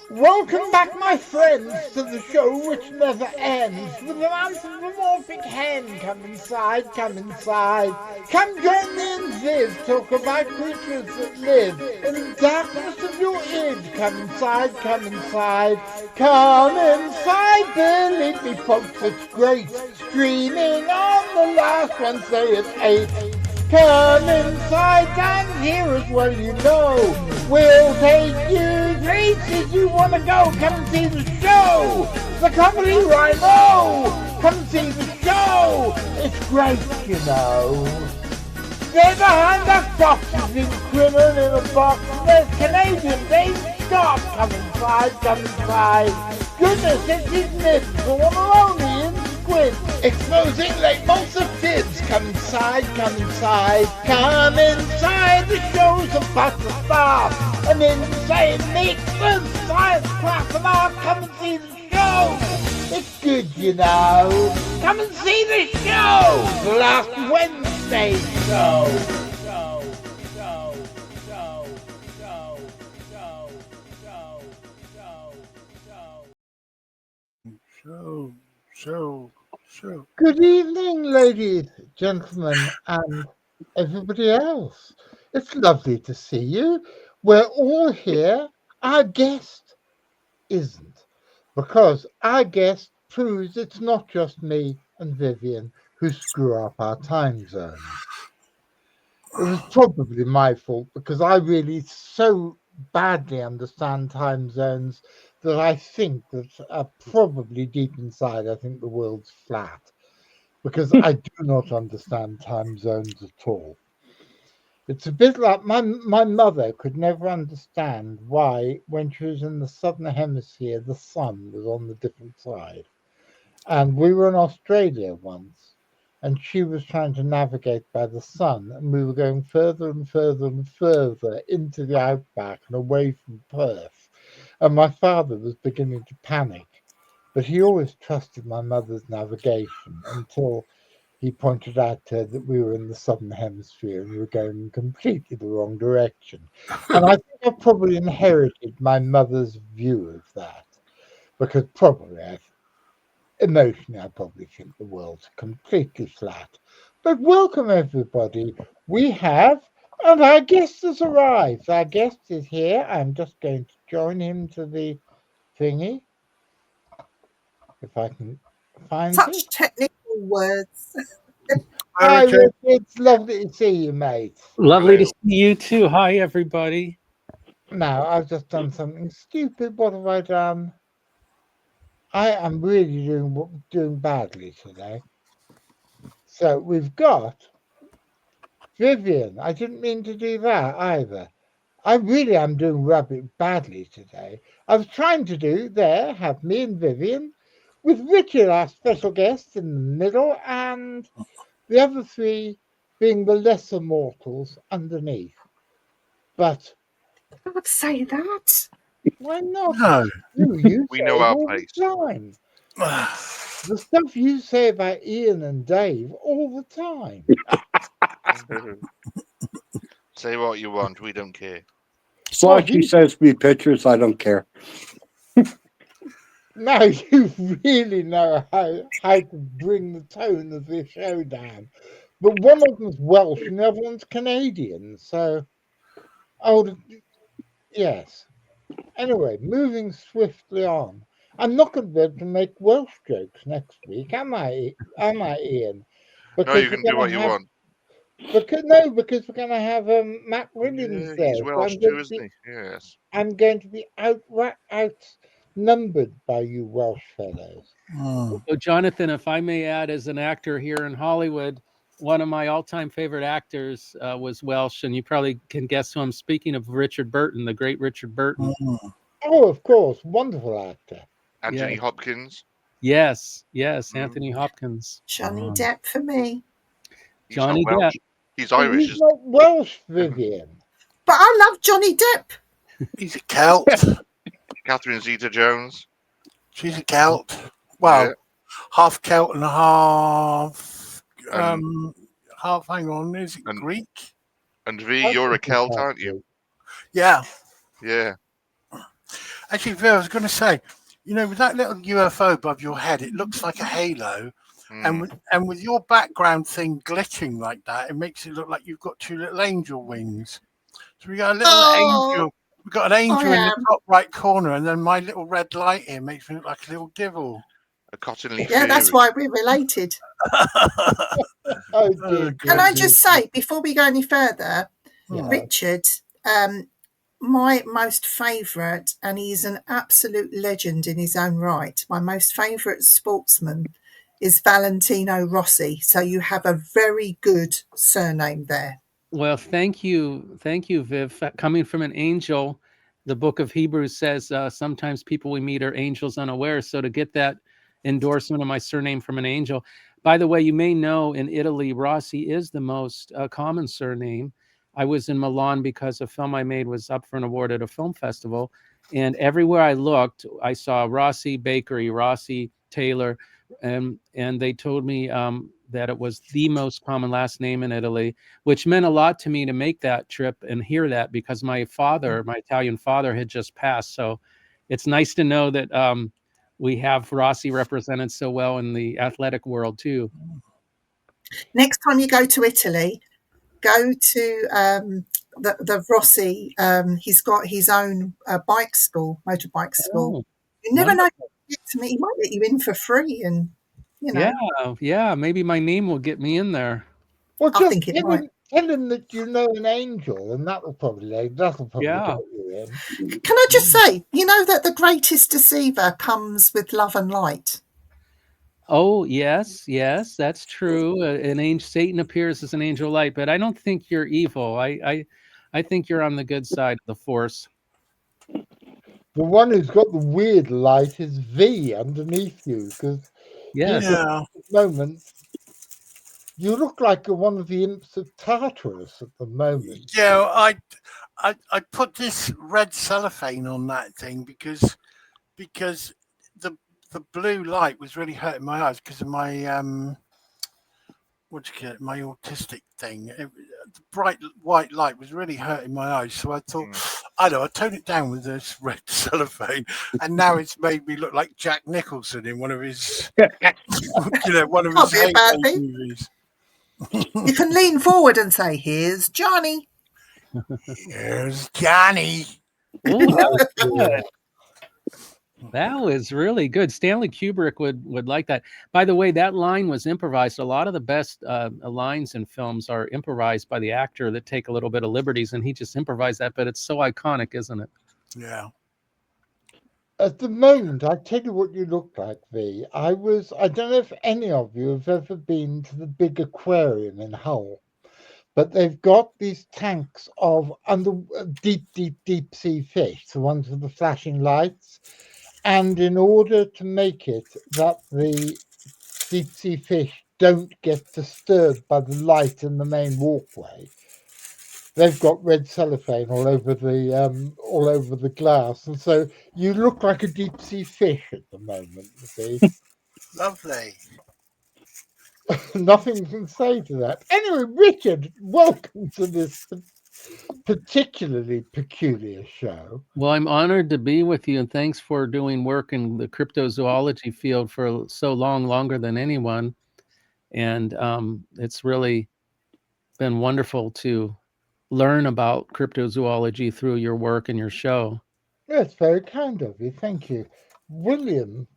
Welcome back, my friends, to the show which never ends. With an anthropomorphic hen, come inside, come inside. Come join me and Viv, talk about creatures that live in the darkness of your id. Come inside, come inside. Come inside, believe me folks, it's great. Streaming on the last Wednesday at 8. Come inside and hear us, well you know. We'll take you places you want to go. Come and see the show. The Comedy Rhino. Come and see the show. It's great, you know. They're behind that boxes in criminal in a box. There's Canadian Dave Scott. Come inside, come inside. Goodness, it's his nibs. The one and only in Squid. Exposing late months of fibs. Come inside, come inside. Come inside. The show's about to start. An insane mix of science, crap and art. Come and see the show. It's good, you know. Come and see the show. The last Wednesday show. Show. Good evening, ladies, gentlemen, and everybody else. It's lovely to see you. We're all here. Our guest isn't, because our guest proves it's not just me and Vivian who screw up our time zones. It was probably my fault because I really so badly understand time zones that I think that probably deep inside, I think the world's flat because I do not understand time zones at all. It's a bit like my mother could never understand why, when she was in the southern hemisphere, the sun was on the different side. And we were in Australia once, and she was trying to navigate by the sun, and we were going further and further and further into the outback and away from Perth. And my father was beginning to panic, but he always trusted my mother's navigation until he pointed out to her that we were in the southern hemisphere and we were going in completely the wrong direction. And I think I probably inherited my mother's view of that because emotionally, I probably think the world's completely flat. But welcome, everybody. We have, and our guest has arrived. Our guest is here. I'm just going to join him to the thingy. If I can find Such it. technical words. Hi, Richard. It's lovely to see you, mate. Lovely to see you too. Hi, everybody. Now, I've just done something stupid. What have I done? I am really doing badly today. So we've got Vivian. I didn't mean to do that either. I really am doing badly today. I was trying to have me and Vivian with Richard, our special guest, in the middle, and the other three being the lesser mortals underneath. But I would say that. why not? No. We know our place. The stuff you say about Ian and Dave all the time. Say what you want, we don't care. As long as he sends me pictures, I don't care. Now you really know how to bring the tone of this show down. But one of them's Welsh and the other one's Canadian, so yes. Anyway, moving swiftly on. I'm not going to be able to make Welsh jokes next week, am I, Ian? No, you can do what you want. Because we're going to have Matt Williams there. He's Welsh too, isn't he? Yes. I'm going to be outnumbered by you Welsh fellows. So, Jonathan, if I may add, as an actor here in Hollywood, one of my all-time favorite actors was Welsh, and you probably can guess who I'm speaking of, Richard Burton, the great Richard Burton. Oh, of course. Wonderful actor. Anthony Hopkins. Yes, Anthony Hopkins. Johnny Depp for me. Johnny Depp. He's Irish. He's not Welsh, Vivian. But I love Johnny Depp. He's a Celt. Catherine Zeta-Jones. She's a Celt. Well, half Celt and half. Half. Hang on, is it Greek? And V, you're a Celt, aren't you? Yeah. Yeah. Actually, Phil, I was going to say, with that little UFO above your head, it looks like a halo. And with your background thing glitching like that, it makes it look like you've got two little angel wings. So we got a little angel. We've got an angel in the top right corner, and then my little red light here makes me look like a little devil. A cotton leaf. Yeah, that's why we're related. Oh, dear. Can I just say, before we go any further, Richard, my most favourite, and he's an absolute legend in his own right, my most favourite sportsman is Valentino Rossi. So you have a very good surname there. Well, thank you, Viv. Coming from an angel, the book of Hebrews says sometimes people we meet are angels unaware. So to get that endorsement of my surname from an angel. By the way, you may know in Italy, Rossi is the most common surname. I was in Milan because a film I made was up for an award at a film festival. And everywhere I looked, I saw Rossi Bakery, Rossi Taylor. And they told me that it was the most common last name in Italy, which meant a lot to me to make that trip and hear that, because my father, my Italian father, had just passed. So it's nice to know that we have Rossi represented so well in the athletic world too. Next time you go to Italy, go to the Rossi. He's got his own bike school, motorbike school. You never know. To me, he might let you in for free, and yeah, maybe my name will get me in there. Well, I think it might. Tell him that you know an angel, and that'll probably get you in. Can I just say, you know that the greatest deceiver comes with love and light. Oh yes, that's true. Satan appears as an angel of light, but I don't think you're evil. I think you're on the good side of the force. The one who's got the weird light is V underneath you, because at the moment you look like one of the imps of Tartarus at the moment. Yeah, I put this red cellophane on that thing because the blue light was really hurting my eyes because of my my autistic thing. The bright white light was really hurting my eyes, so I thought, I tone it down with this red cellophane, and now it's made me look like Jack Nicholson in one of his, one of his movies. You can lean forward and say, "Here's Johnny." Here's Johnny. Ooh, that was good. That was really good. Stanley Kubrick would like that. By the way, that line was improvised. A lot of the best lines in films are improvised by the actor that take a little bit of liberties, and he just improvised that, but it's so iconic, isn't it? Yeah. At the moment, I tell you what you look like, V. I don't know if any of you have ever been to the big aquarium in Hull, but they've got these tanks of deep sea fish, the ones with the flashing lights. And in order to make it that the deep sea fish don't get disturbed by the light in the main walkway, they've got red cellophane all over the glass, and so you look like a deep sea fish at the moment. See? Lovely. Nothing can say to that. Anyway, Richard, welcome to this particularly peculiar show. Well, I'm honored to be with you, and thanks for doing work in the cryptozoology field for so long, longer than anyone. And it's really been wonderful to learn about cryptozoology through your work and your show. That's very kind of you. Thank you. William,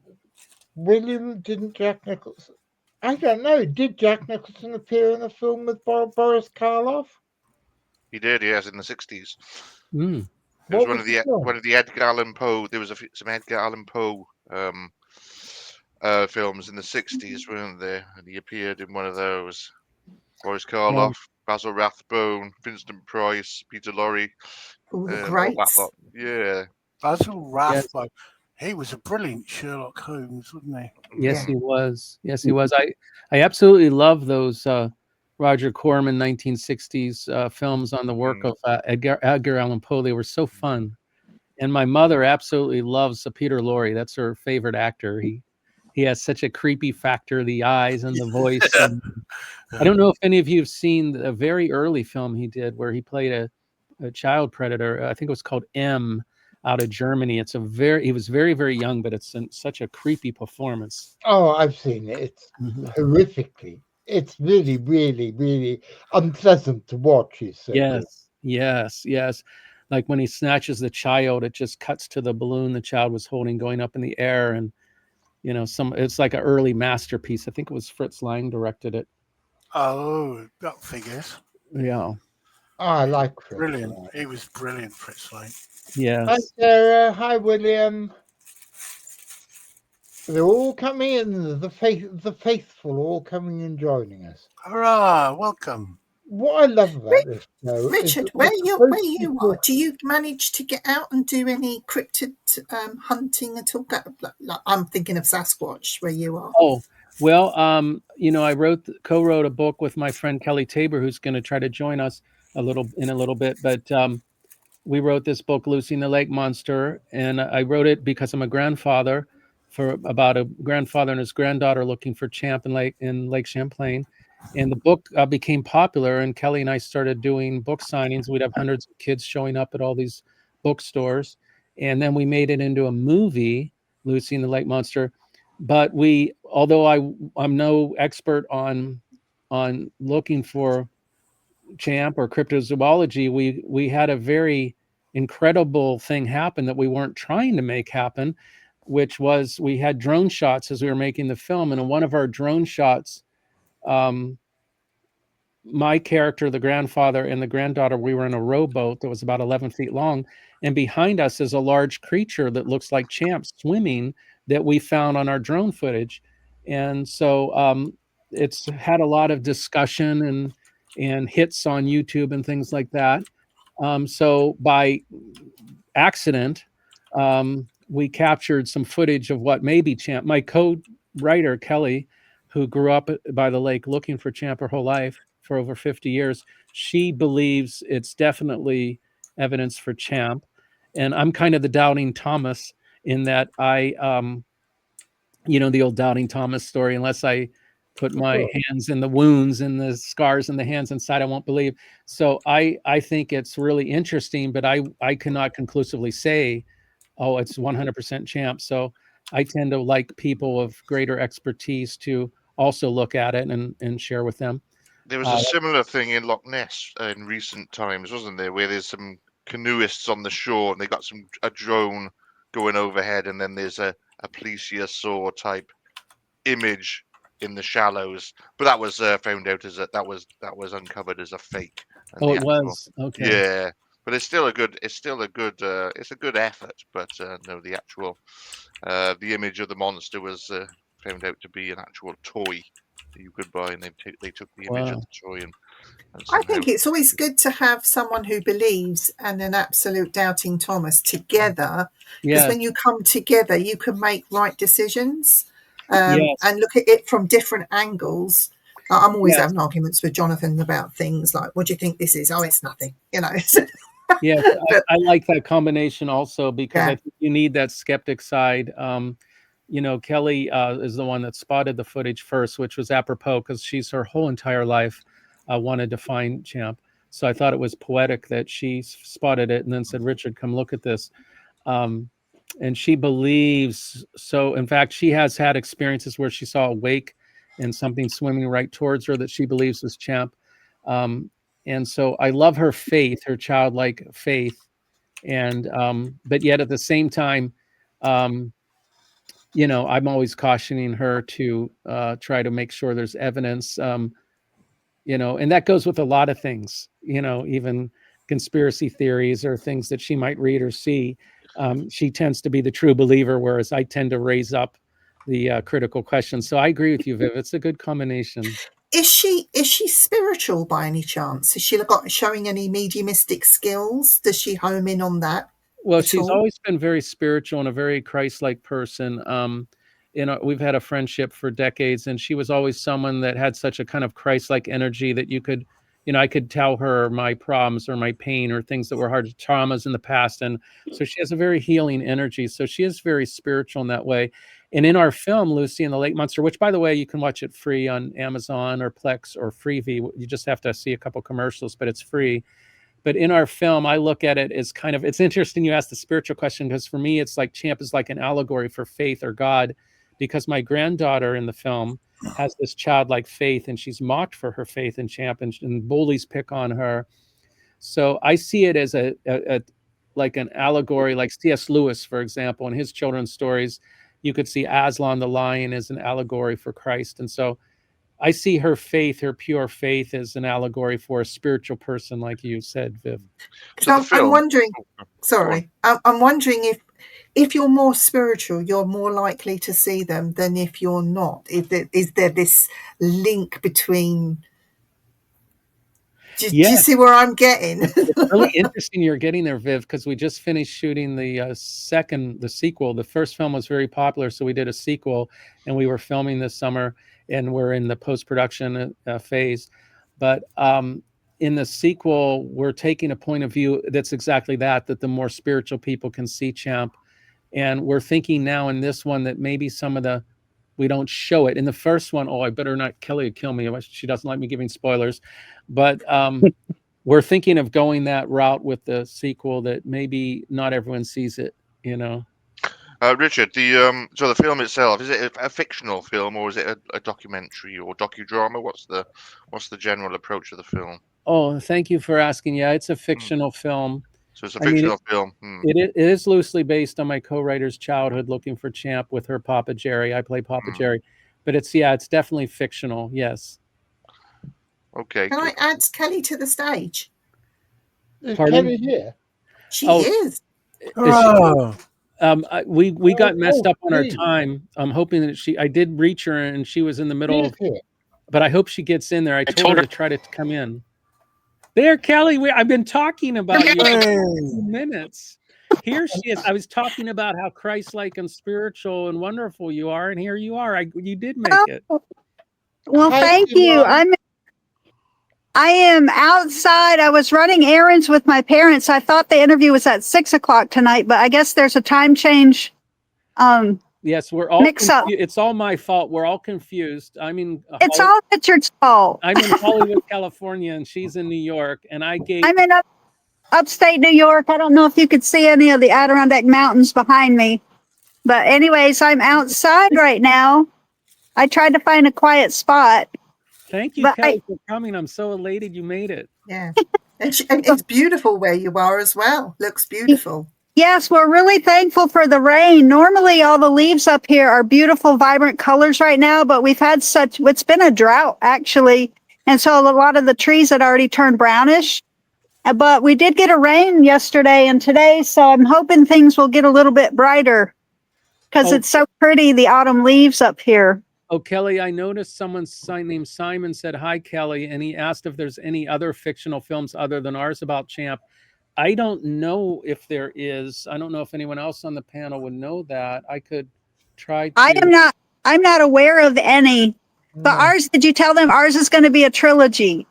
didn't Jack Nicholson? I don't know. Did Jack Nicholson appear in a film with Boris Karloff? He did, yes, in the 60s. Mm. It was one of the Edgar Allan Poe. There was some Edgar Allan Poe films in the 60s, weren't there? And he appeared in one of those. Boris Karloff, Basil Rathbone, Vincent Price, Peter Lorre. Great. Yeah. Basil Rathbone. Yes. He was a brilliant Sherlock Holmes, wasn't he? Yes, he was. Yes, he was. I absolutely love those Roger Corman 1960s films on the work of Edgar Allan Poe. They were so fun. And my mother absolutely loves Peter Lorre. That's her favorite actor. He has such a creepy factor, the eyes and the voice. And I don't know if any of you have seen a very early film he did where he played a child predator. I think it was called M. out of Germany. He was very, very young, but it's such a creepy performance. Oh, I've seen it. It's horrifically. It's really, really, really unpleasant to watch. He's so good. Yes. Like when he snatches the child, it just cuts to the balloon the child was holding going up in the air, and it's like an early masterpiece. I think it was Fritz Lang directed it. Oh, that figures. Yeah. Oh, I like Fritz. Brilliant. He was brilliant, Fritz Lang. Yes. Hi, Sarah. Hi, William. They're all coming in. The faithful all coming and joining us. Hurrah! Welcome. What I love about this show, Richard, where you are, do you manage to get out and do any cryptid hunting at all? Like, I'm thinking of Sasquatch, where you are. Oh, well, I co-wrote a book with my friend Kelly Tabor, who's going to try to join us in a little bit. But we wrote this book, Lucy and the Lake Monster, and I wrote it because I'm a grandfather about a grandfather and his granddaughter looking for Champ in Lake Champlain. And the book became popular, and Kelly and I started doing book signings. We'd have hundreds of kids showing up at all these bookstores. And then we made it into a movie, Lucy and the Lake Monster. But although I'm no expert on looking for Champ or cryptozoology, we had a very incredible thing happen that we weren't trying to make happen, which was we had drone shots as we were making the film. And in one of our drone shots, my character, the grandfather, and the granddaughter, we were in a rowboat that was about 11 feet long. And behind us is a large creature that looks like Champ swimming that we found on our drone footage. And so it's had a lot of discussion and hits on YouTube and things like that. So by accident, we captured some footage of what may be Champ. My co-writer, Kelly, who grew up by the lake looking for Champ her whole life for over 50 years, she believes it's definitely evidence for Champ. And I'm kind of the doubting Thomas in that I, the old doubting Thomas story, unless I put my hands in the wounds and the scars and the hands inside, I won't believe. So I think it's really interesting, but I cannot conclusively say, oh, it's 100% Champ. So I tend to like people of greater expertise to also look at it and share with them. There was a similar thing in Loch Ness in recent times, wasn't there, where there's some canoeists on the shore and they got a drone going overhead, and then there's a plesiosaur type image in the shallows, but that was found out as that was uncovered as a fake. Oh, it was okay. Yeah, but it's a good effort. But no, the actual the image of the monster was found out to be an actual toy that you could buy, and they took the image of the toy and I think it's always good to have someone who believes and an absolute doubting Thomas together, because when you come together, you can make right decisions and look at it from different angles. I'm always having arguments with Jonathan about things like, what do you think this is? Oh, it's nothing, Yeah, I like that combination also, because I think you need that skeptic side. Kelly is the one that spotted the footage first, which was apropos because she's her whole entire life wanted to find Champ. So I thought it was poetic that she spotted it and then said, Richard, come look at this. And she believes so. In fact, she has had experiences where she saw a wake and something swimming right towards her that she believes was Champ. And so I love her faith, her childlike faith. And but yet at the same time, I'm always cautioning her to try to make sure there's evidence, and that goes with a lot of things, even conspiracy theories or things that she might read or see. She tends to be the true believer, whereas I tend to raise up the critical questions. So I agree with you, Viv. It's a good combination. Is she spiritual by any chance? Is she showing any mediumistic skills? Does she home in on that? Well, she's always been very spiritual and a very Christ-like person. We've had a friendship for decades, and she was always someone that had such a kind of Christ-like energy that you could, I could tell her my problems or my pain or things that were hard traumas in the past. And so she has a very healing energy. So she is very spiritual in that way. And in our film, Lucy and the Lake Monster, which, by the way, you can watch it free on Amazon or Plex or Freevee. You just have to see a couple commercials, but it's free. But in our film, I look at it as kind of, it's interesting you asked the spiritual question, because for me, it's like Champ is like an allegory for faith or God, because my granddaughter in the film has this childlike faith, and she's mocked for her faith in Champ, and bullies pick on her. So I see it as a like an allegory, like C.S. Lewis, for example, in his children's stories, you could see Aslan the lion as an allegory for Christ. And so I see her faith, her pure faith, as an allegory for a spiritual person, like you said, Viv. So I'm wondering, sorry, I'm wondering if you're more spiritual, you're more likely to see them than if you're not. Is there this link between? Do you see where I'm getting? It's really interesting you're getting there, Viv, because we just finished shooting the sequel. The first film was very popular, so we did a sequel, and we were filming this summer, and we're in the post-production phase. But in the sequel, we're taking a point of view that's exactly that the more spiritual people can see Champ. And we're thinking now in this one that maybe some of we don't show it. In the first one, I better not, Kelly would kill me. She doesn't like me giving spoilers. But we're thinking of going that route with the sequel, that maybe not everyone sees it, Richard, so the film itself, is it a fictional film, or is it a documentary or docudrama? What's the general approach of the film? Oh, thank you for asking. Yeah, it's a fictional film. So it's a fictional film. It is loosely based on my co-writer's childhood looking for Champ with her Papa Jerry. I play Papa Jerry. But it's definitely fictional, yes. Okay. Can I add Kelly to the stage? Is Kelly here? She is. Oh. We got messed up on our time. I'm hoping that I did reach her, and she was in the middle of, but I hope she gets in there. I told her to try to come in. There, Kelly, I've been talking about you for 2 minutes. Here she is. I was talking about how Christ-like and spiritual and wonderful you are, and here you are. You did make it. Well, thank you. I am outside. I was running errands with my parents. I thought the interview was at 6:00 tonight, but I guess there's a time change. Yes, we're all mix up. It's all my fault. We're all confused. I mean, it's all Richard's fault. I'm in Hollywood, California, and she's in New York, and I'm in upstate New York. I don't know if you could see any of the Adirondack Mountains behind me, but anyways, I'm outside right now. I tried to find a quiet spot. Thank you, Kelly, for coming. I'm so elated you made it. Yeah, and it's beautiful where you are as well. Looks beautiful. Yes, we're really thankful for the rain. Normally, all the leaves up here are beautiful, vibrant colors right now, but we've had it's been a drought, actually. And so a lot of the trees had already turned brownish. But we did get a rain yesterday and today, so I'm hoping things will get a little bit brighter because it's so pretty, the autumn leaves up here. Oh, Kelly, I noticed someone's named Simon said, hi, Kelly, and he asked if there's any other fictional films other than ours about Champ. I don't know if there is. I don't know if anyone else on the panel would know that. I could try to. I'm not aware of any. But ours, did you tell them ours is going to be a trilogy?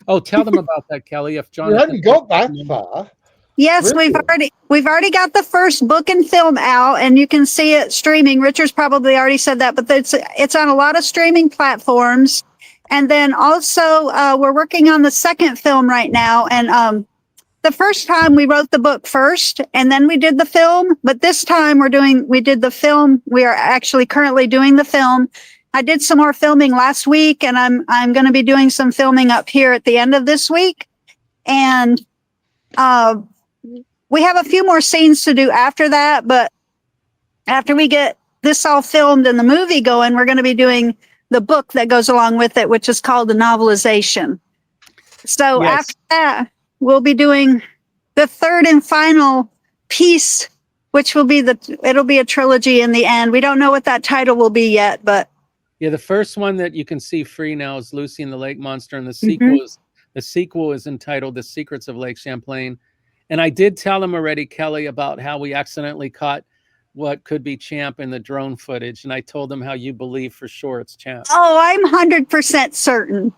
Oh, tell them about that, Kelly. If John hadn't got that far. Yes, really? we've already got the first book and film out, and you can see it streaming. Richard's probably already said that, but it's on a lot of streaming platforms. And then also we're working on the second film right now, and the first time we wrote the book first, and then we did the film. But this time we did the film. We are actually currently doing the film. I did some more filming last week, and I'm going to be doing some filming up here at the end of this week. And we have a few more scenes to do after that. But after we get this all filmed and the movie going, we're going to be doing the book that goes along with it, which is called the novelization. So after that, we'll be doing the third and final piece, which will be it'll be a trilogy in the end. We don't know what that title will be yet, but yeah, the first one that you can see free now is Lucy and the Lake Monster, and the sequel is entitled The Secrets of Lake Champlain. And I did tell him already, Kelly, about how we accidentally caught what could be Champ in the drone footage, and I told him how you believe for sure it's Champ. Oh, I'm 100% certain.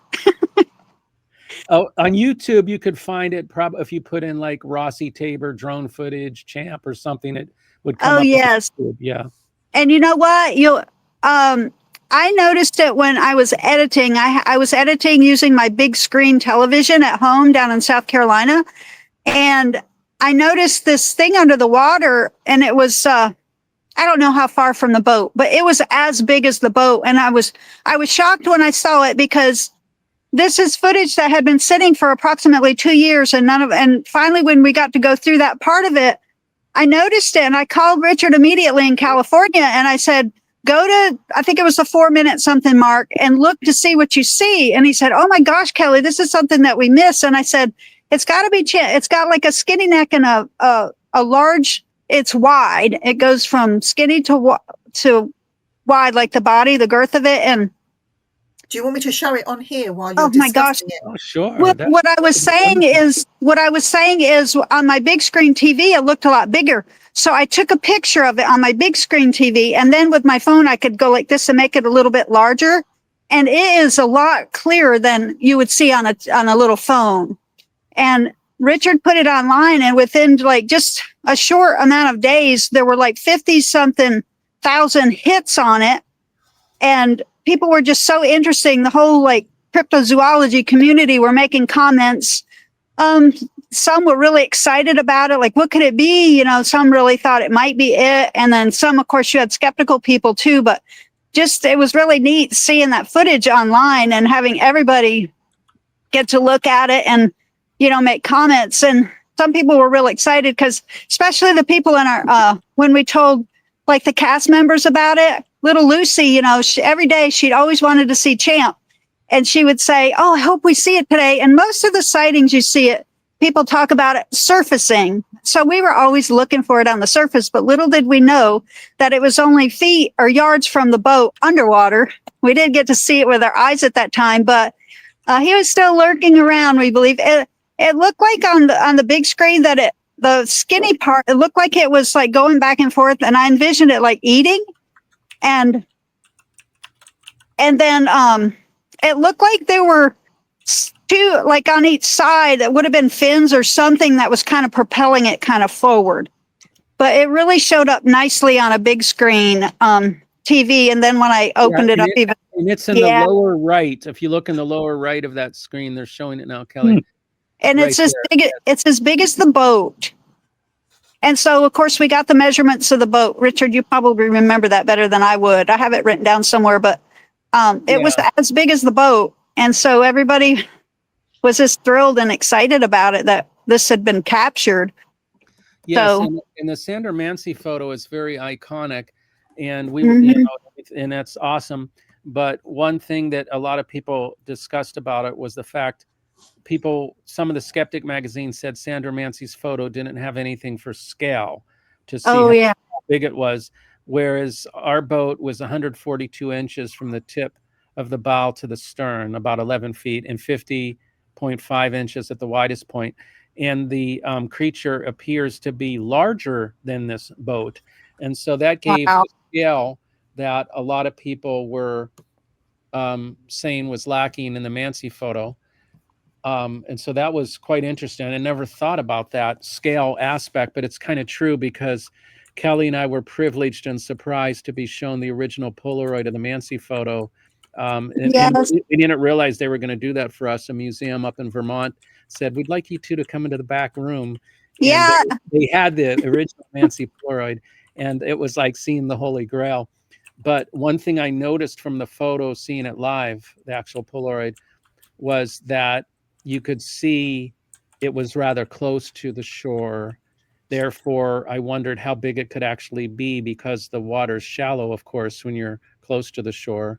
Oh, on YouTube, you could find it probably if you put in like Rossi Tabor drone footage, Champ or something, it would come up. Oh, yes. Yeah. And you know what? I noticed it when I was editing. I was editing using my big screen television at home down in South Carolina. And I noticed this thing under the water, and it was, I don't know how far from the boat, but it was as big as the boat. And I was shocked when I saw it, because this is footage that had been sitting for approximately 2 years, and finally, when we got to go through that part of it, I noticed it, and I called Richard immediately in California, and I said, go to, I think it was the 4-minute something mark, and look to see what you see. And he said, oh my gosh, Kelly, this is something that we miss. And I said, it's got to be, it's got like a skinny neck and a large, it's wide. It goes from skinny to wide, like the body, the girth of it. And do you want me to show it on here while you're oh my gosh. discussing it? Oh, sure. What I was saying is on my big screen TV, it looked a lot bigger. So I took a picture of it on my big screen TV, and then with my phone, I could go like this and make it a little bit larger. And it is a lot clearer than you would see on a little phone. And Richard put it online, and within like just a short amount of days, there were like 50-something thousand hits on it. And people were just so interesting. The whole like cryptozoology community were making comments. Some were really excited about it. Like, what could it be? You know, some really thought it might be it. And then some, of course, you had skeptical people too, but just, it was really neat seeing that footage online and having everybody get to look at it and, you know, make comments. And some people were really excited, because especially the people in our, when we told like the cast members about it, little Lucy, you know, every day she'd always wanted to see Champ. And she would say, oh, I hope we see it today. And most of the sightings you see it, people talk about it surfacing. So we were always looking for it on the surface, but little did we know that it was only feet or yards from the boat underwater. We did get to see it with our eyes at that time, but he was still lurking around, we believe. It looked like on the big screen that the skinny part, it looked like it was like going back and forth, and I envisioned it like eating. And then it looked like there were two, like on each side, that would have been fins or something that was kind of propelling it kind of forward. But it really showed up nicely on a big screen TV. And then when I opened it up, and it's in the lower right. If you look in the lower right of that screen, they're showing it now, Kelly. And right, it's as big as the boat. And so, of course, we got the measurements of the boat. Richard, you probably remember that better than I would. I have it written down somewhere, but it was as big as the boat. And so everybody was just thrilled and excited about it, that this had been captured. Yes, so, and the Sandra Mancy photo is very iconic, and we, you know, and that's awesome. But one thing that a lot of people discussed about it was the fact some of the Skeptic magazine said Sandra Mancy's photo didn't have anything for scale to see how big it was, whereas our boat was 142 inches from the tip of the bow to the stern, about 11 feet, and 50.5 inches at the widest point. And the creature appears to be larger than this boat. And so that gave the scale that a lot of people were saying was lacking in the Mancy photo. And so that was quite interesting. I never thought about that scale aspect, but it's kind of true, because Kelly and I were privileged and surprised to be shown the original Polaroid of the Mancy photo. And we didn't realize they were going to do that for us. A museum up in Vermont said, we'd like you two to come into the back room. And they had the original Mancy Polaroid, and it was like seeing the Holy Grail. But one thing I noticed from the photo, seeing it live, the actual Polaroid, was that you could see it was rather close to the shore. Therefore, I wondered how big it could actually be, because the water's shallow, of course, when you're close to the shore.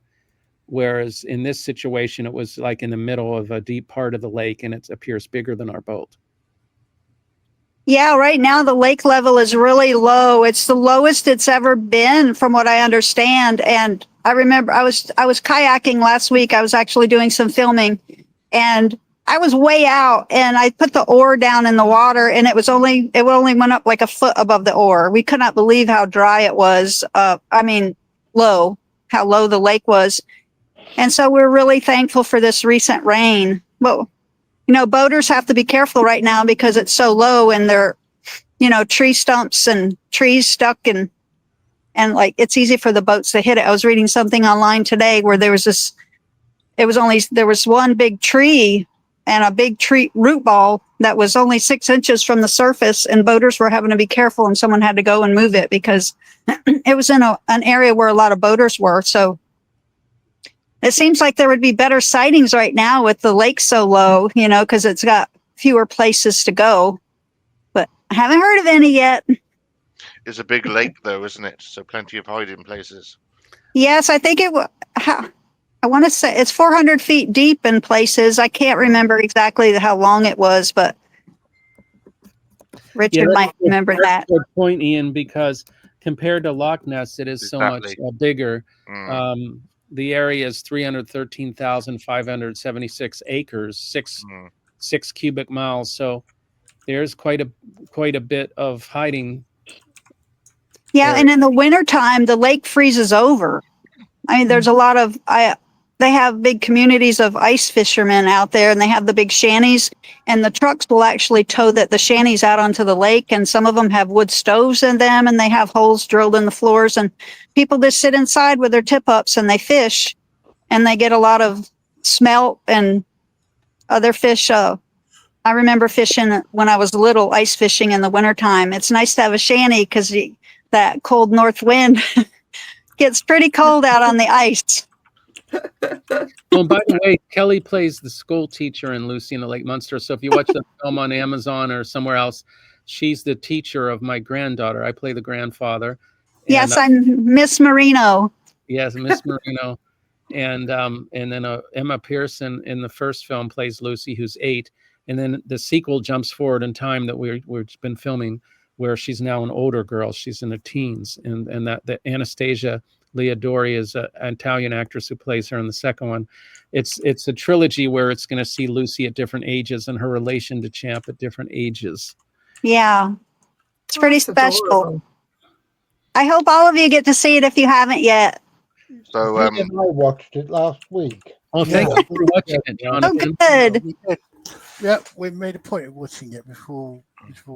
Whereas in this situation, it was like in the middle of a deep part of the lake, and it appears bigger than our boat. Yeah, right now the lake level is really low. It's the lowest it's ever been, from what I understand. And I remember I was kayaking last week. I was actually doing some filming, and I was way out, and I put the oar down in the water, and it only went up like a foot above the oar. We could not believe how dry it was. How low the lake was. And so we're really thankful for this recent rain. Well, you know, boaters have to be careful right now because it's so low, and they're, you know, tree stumps and trees stuck, and and like it's easy for the boats to hit it. I was reading something online today where there was one big tree and a big tree root ball that was only 6 inches from the surface, and boaters were having to be careful, and someone had to go and move it because it was in an area where a lot of boaters were. So it seems like there would be better sightings right now with the lake so low, because it's got fewer places to go. But I haven't heard of any yet. It's a big lake, though, isn't it? So plenty of hiding places. Yes, I think I want to say it's 400 feet deep in places. I can't remember exactly how long it was, but Richard might remember that. Good point, Ian, because compared to Loch Ness, it is so much bigger. The area is 313,576 acres, six cubic miles. So there's quite a bit of hiding. Yeah, and in the wintertime, the lake freezes over. I mean, there's a lot of they have big communities of ice fishermen out there, and they have the big shanties, and the trucks will actually tow the shanties out onto the lake, and some of them have wood stoves in them, and they have holes drilled in the floors, and people just sit inside with their tip-ups and they fish, and they get a lot of smelt and other fish. I remember fishing when I was little, ice fishing in the wintertime. It's nice to have a shanty because that cold north wind gets pretty cold out on the ice. Well, by the way, Kelly plays the school teacher in Lucy and the Lake Monster. So if you watch the film on Amazon or somewhere else, she's the teacher of my granddaughter. I play the grandfather. Yes, I'm Miss Marino. Yes, Miss Marino. And then Emma Pearson in the first film plays Lucy, who's 8. And then the sequel jumps forward in time that we've been filming, where she's now an older girl. She's in her teens. And that Anastasia Leodori is an Italian actress who plays her in the second one. It's a trilogy where it's going to see Lucy at different ages and her relation to Champ at different ages. Yeah, it's pretty special. Adorable. I hope all of you get to see it if you haven't yet. So I watched it last week. Oh, thank you for watching it, Jonathan. Oh, good. Yeah, we made a point of watching it before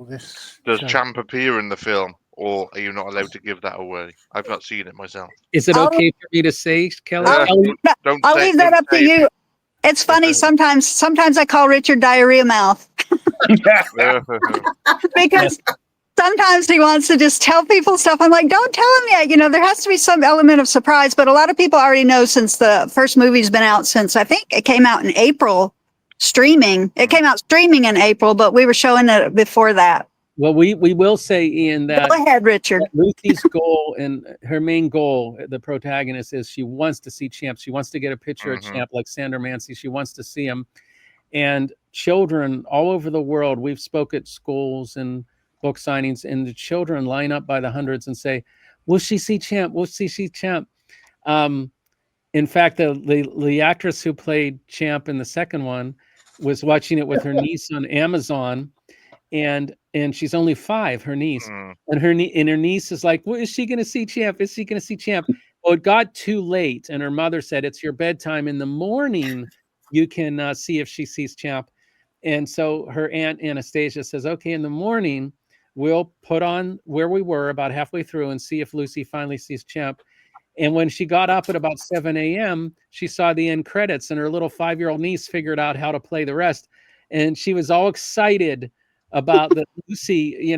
this. Does show. Champ appear in the film, or are you not allowed to give that away? I've not seen it myself. Is it okay for me to say, Kelly? I'll leave that up to you. It's funny sometimes I call Richard diarrhea mouth because sometimes he wants to just tell people stuff. I'm like, don't tell him yet. There has to be some element of surprise. But a lot of people already know since the first movie's been out since I think it came out in April streaming. It came out streaming in April, but we were showing it before that. Well, we will say, Ian, that go ahead, Richard. Lucy's goal and her main goal, the protagonist, is she wants to see Champ. She wants to get a picture of Champ, like Sandra Mancy. She wants to see him. And children all over the world, we've spoke at schools and book signings, and the children line up by the hundreds and say, "Will she see Champ? Will she see Champ?" In fact, the actress who played Champ in the second one was watching it with her niece on Amazon. And she's only 5, her niece, and her niece is like, well, is she going to see Champ? Is she going to see Champ? Well, it got too late, and her mother said, it's your bedtime. In the morning, you can see if she sees Champ. And so her aunt Anastasia says, okay, in the morning, we'll put on where we were about halfway through and see if Lucy finally sees Champ. And when she got up at about 7 a.m., she saw the end credits, and her little 5-year-old niece figured out how to play the rest. And she was all excited about the Lucy,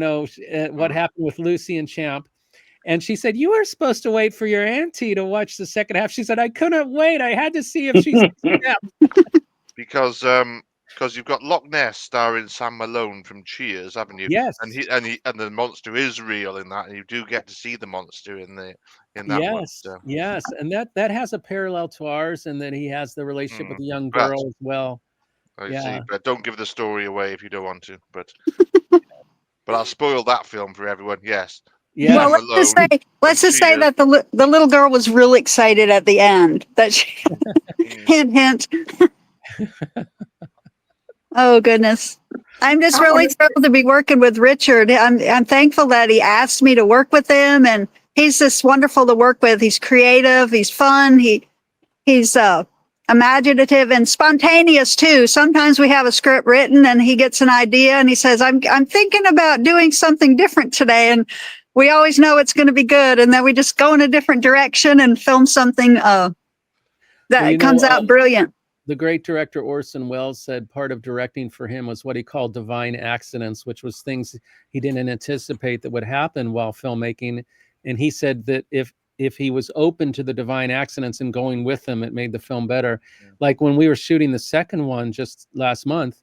what happened with Lucy and Champ. And she said, you were supposed to wait for your auntie to watch the second half. She said, I couldn't wait. I had to see if she's Champ. Because you've got Loch Ness starring Sam Malone from Cheers, haven't you? Yes. And the monster is real in that, and you do get to see the monster in that one. So. Yes. And that has a parallel to ours, and that he has the relationship with the young girl as well. I see, but don't give the story away if you don't want to. But I'll spoil that film for everyone. Yes. Yeah. Well, let's just say that the little girl was really excited at the end. That she hint. Oh goodness! I'm just really thrilled to be working with Richard. I'm thankful that he asked me to work with him, and he's just wonderful to work with. He's creative. He's fun. He's imaginative and spontaneous too. Sometimes we have a script written and he gets an idea and he says, I'm thinking about doing something different today. And we always know it's going to be good, and then we just go in a different direction and film something that comes out brilliant. The great director Orson Welles said part of directing for him was what he called divine accidents, which was things he didn't anticipate that would happen while filmmaking. And he said that if he was open to the divine accidents and going with them, it made the film better. Yeah. Like when we were shooting the second one just last month,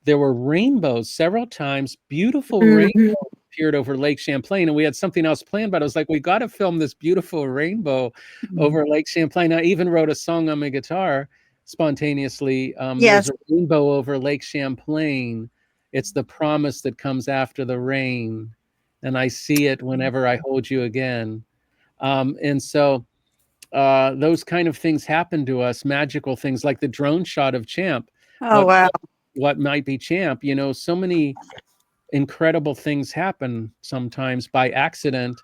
there were rainbows several times, beautiful rainbows appeared over Lake Champlain, and we had something else planned, but I was like, we got to film this beautiful rainbow over Lake Champlain. I even wrote a song on my guitar spontaneously. There's a rainbow over Lake Champlain. It's the promise that comes after the rain, and I see it whenever I hold you again. And so those kind of things happen to us, magical things like the drone shot of Champ. Oh, wow. What might be Champ, so many incredible things happen sometimes by accident.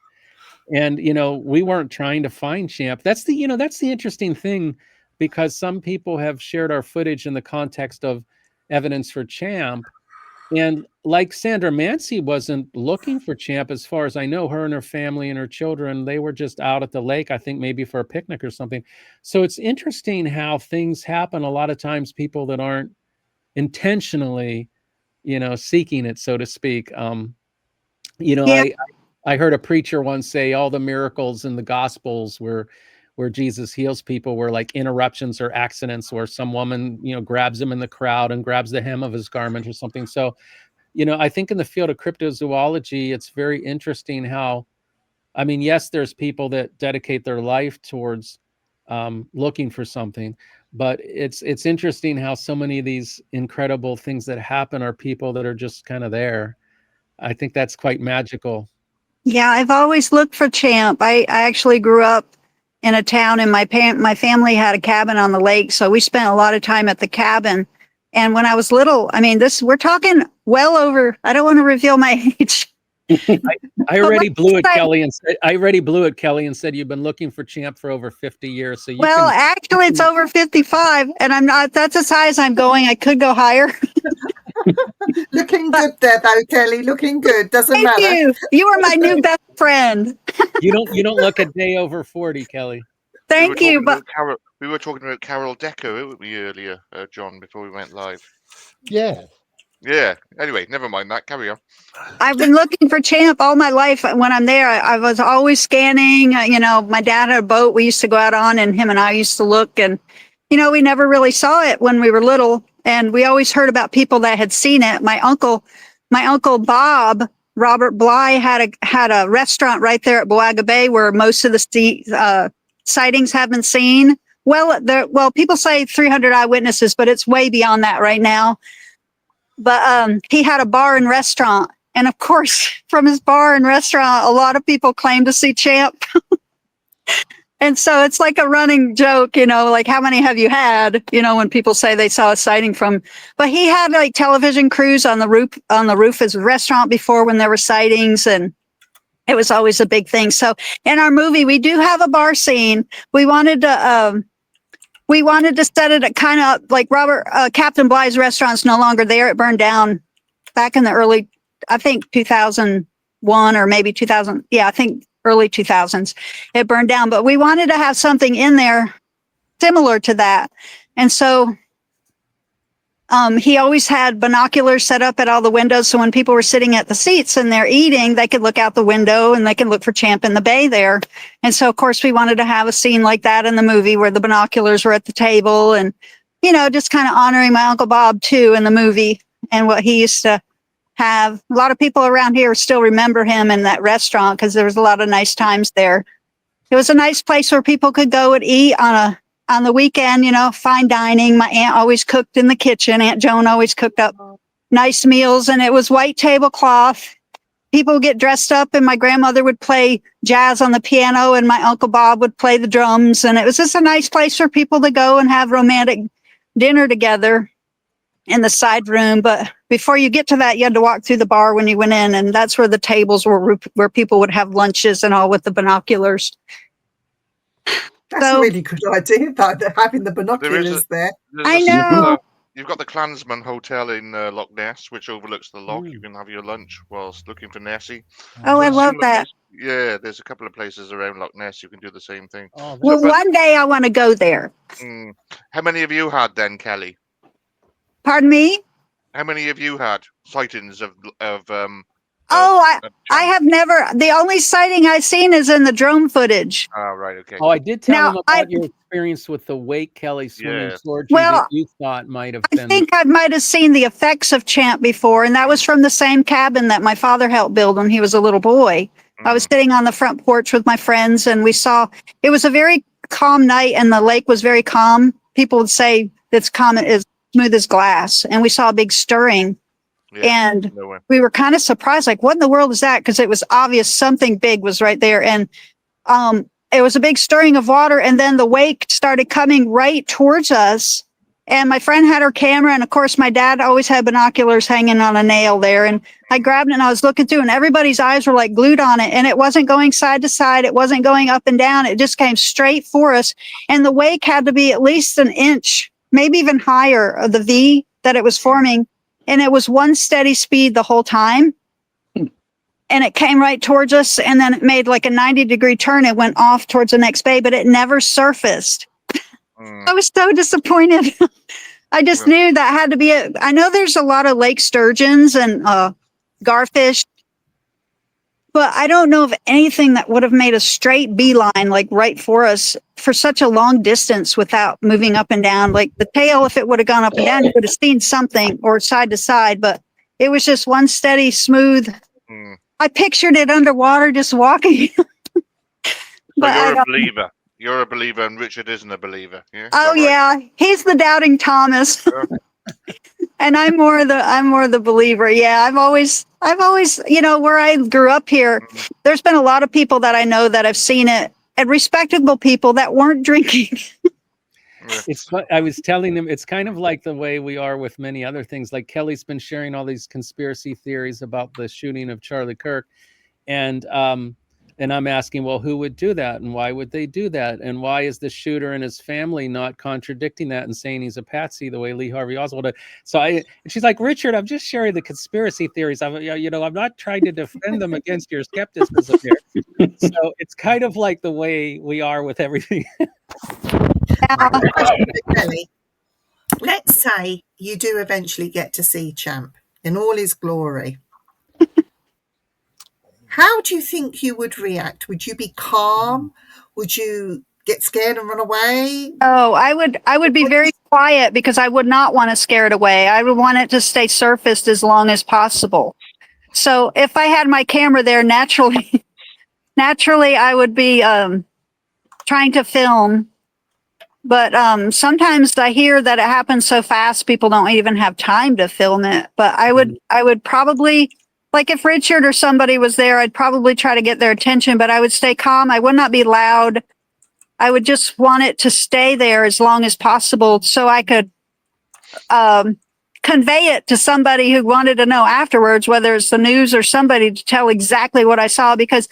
And, we weren't trying to find Champ. That's the interesting thing, because some people have shared our footage in the context of evidence for Champ. And like Sandra Mancy wasn't looking for Champ, as far as I know. Her and her family and her children, they were just out at the lake, I think maybe for a picnic or something. So it's interesting how things happen. A lot of times people that aren't intentionally, seeking it, so to speak. I heard a preacher once say all the miracles in the Gospels where Jesus heals people were like interruptions or accidents, where some woman, grabs him in the crowd and grabs the hem of his garment or something. So, I think in the field of cryptozoology, it's very interesting how, yes, there's people that dedicate their life towards looking for something, but it's interesting how so many of these incredible things that happen are people that are just kind of there. I think that's quite magical. Yeah, I've always looked for Champ. I actually grew up in a town, and my family had a cabin on the lake, so we spent a lot of time at the cabin. And when I was little, we're talking well over, I don't want to reveal my age. I already blew it, Kelly, and said you've been looking for Champ for over 50 years. So actually, it's over 55, and I'm not. That's as high as I'm going. I could go higher. Looking good there, though, Kelly. Looking good. Doesn't matter. Thank you. You are my new best friend. You don't look a day over 40, Kelly. Thank you. But we were talking about Carol Decker earlier, John, before we went live. Yeah. Yeah. Anyway, never mind that. Carry on. I've been looking for Champ all my life. When I'm there, I was always scanning. My dad had a boat we used to go out on, and him and I used to look. And, we never really saw it when we were little. And we always heard about people that had seen it. My uncle Bob, Robert Bly, had a restaurant right there at Boaga Bay where most of the sightings have been seen. Well, people say 300 eyewitnesses, but it's way beyond that right now. But he had a bar and restaurant. And of course, from his bar and restaurant, a lot of people claim to see Champ. And so it's like a running joke, like how many have you had, when people say they saw a sighting from, but he had like television crews on the roof of his restaurant before when there were sightings, and it was always a big thing. So in our movie, we do have a bar scene. We wanted to set it at kind of like Captain Bly's restaurant's no longer there. It burned down back in the early, I think 2001 or maybe 2000. Yeah, I think early 2000s. It burned down, but we wanted to have something in there similar to that. And so he always had binoculars set up at all the windows. So when people were sitting at the seats and they're eating, they could look out the window and they could look for Champ in the bay there. And so, of course, we wanted to have a scene like that in the movie where the binoculars were at the table and, just kind of honoring my Uncle Bob, too, in the movie and what he used to have. A lot of people around here still remember him in that restaurant because there was a lot of nice times there. It was a nice place where people could go and eat on the weekend, fine dining. My aunt always cooked in the kitchen. Aunt Joan always cooked up nice meals, and it was white tablecloth. People would get dressed up, and my grandmother would play jazz on the piano, and my Uncle Bob would play the drums. And it was just a nice place for people to go and have romantic dinner together in the side room. But before you get to that, you had to walk through the bar when you went in, and that's where the tables were, where people would have lunches and all with the binoculars. That's a really good idea, having the binoculars there. I know. You've got the Klansman Hotel in Loch Ness, which overlooks the loch. You can have your lunch whilst looking for Nessie. Oh, I love that. Yeah, there's a couple of places around Loch Ness you can do the same thing. Oh, Well, but- one day I want to go there. How many have you had then, Kelly? Pardon me? How many have you had sightings of I champ? have never. The only sighting I've seen is in the drone footage. Ah, right, okay. Oh, I did tell Now, him about your experience with the wake, Kelly, swimming Yeah. towards Well, you that you thought might have I been. think I might have seen the effects of Champ before, and that was from the same cabin that my father helped build when he was a little boy. I was sitting on the front porch with my friends, and we saw it was a very calm night, and the lake was very calm. People would say it's calm, as smooth as glass, and we saw a big stirring. Yeah, And no way. we were kind of surprised, like, what in the world is that? Because it was obvious something big was right there. And it was a big stirring of water. And then the wake started coming right towards us. And my friend had her camera. And of course, my dad always had binoculars hanging on a nail there. And I grabbed it and I was looking through, and everybody's eyes were like glued on it. And it wasn't going side to side. It wasn't going up and down. It just came straight for us. And the wake had to be at least an inch, maybe even higher, of the V that it was forming. And it was one steady speed the whole time. And it came right towards us. And then it made like a 90-degree turn. It went off towards the next bay, but it never surfaced. I was so disappointed. I just knew that had to be it. I know there's a lot of lake sturgeons and garfish, but I don't know of anything that would have made a straight beeline, like right for us, for such a long distance without moving up and down. Like the tail, if it would have gone up and down, you would have seen something, or side to side, but it was just one steady, smooth. I pictured it underwater just walking. But you're a believer. You're a believer, and Richard isn't a believer. Yeah. Oh yeah, he's the doubting Thomas, and I'm more the believer. Yeah, I've always, where I grew up here, there's been a lot of people that I know that have seen it, and respectable people that weren't drinking. I was telling them it's kind of like the way we are with many other things. Like Kelly's been sharing all these conspiracy theories about the shooting of Charlie Kirk, and I'm asking, well, who would do that, and why would they do that, and why is the shooter and his family not contradicting that and saying he's a patsy the way Lee Harvey Oswald did? And she's like, Richard, I'm just sharing the conspiracy theories. I'm not trying to defend them against your skepticism here. So it's kind of like the way we are with everything. Kelly, let's say you do eventually get to see Champ in all his glory. How do you think you would react? Would you be calm? Would you get scared and run away? Oh, I would be very quiet, because I would not want to scare it away. I would want it to stay surfaced as long as possible. So if I had my camera there, naturally I would be trying to film. But sometimes I hear that it happens so fast, people don't even have time to film it. But I would probably, like if Richard or somebody was there, I'd probably try to get their attention, but I would stay calm. I would not be loud. I would just want it to stay there as long as possible, so I could convey it to somebody who wanted to know afterwards, whether it's the news or somebody, to tell exactly what I saw, because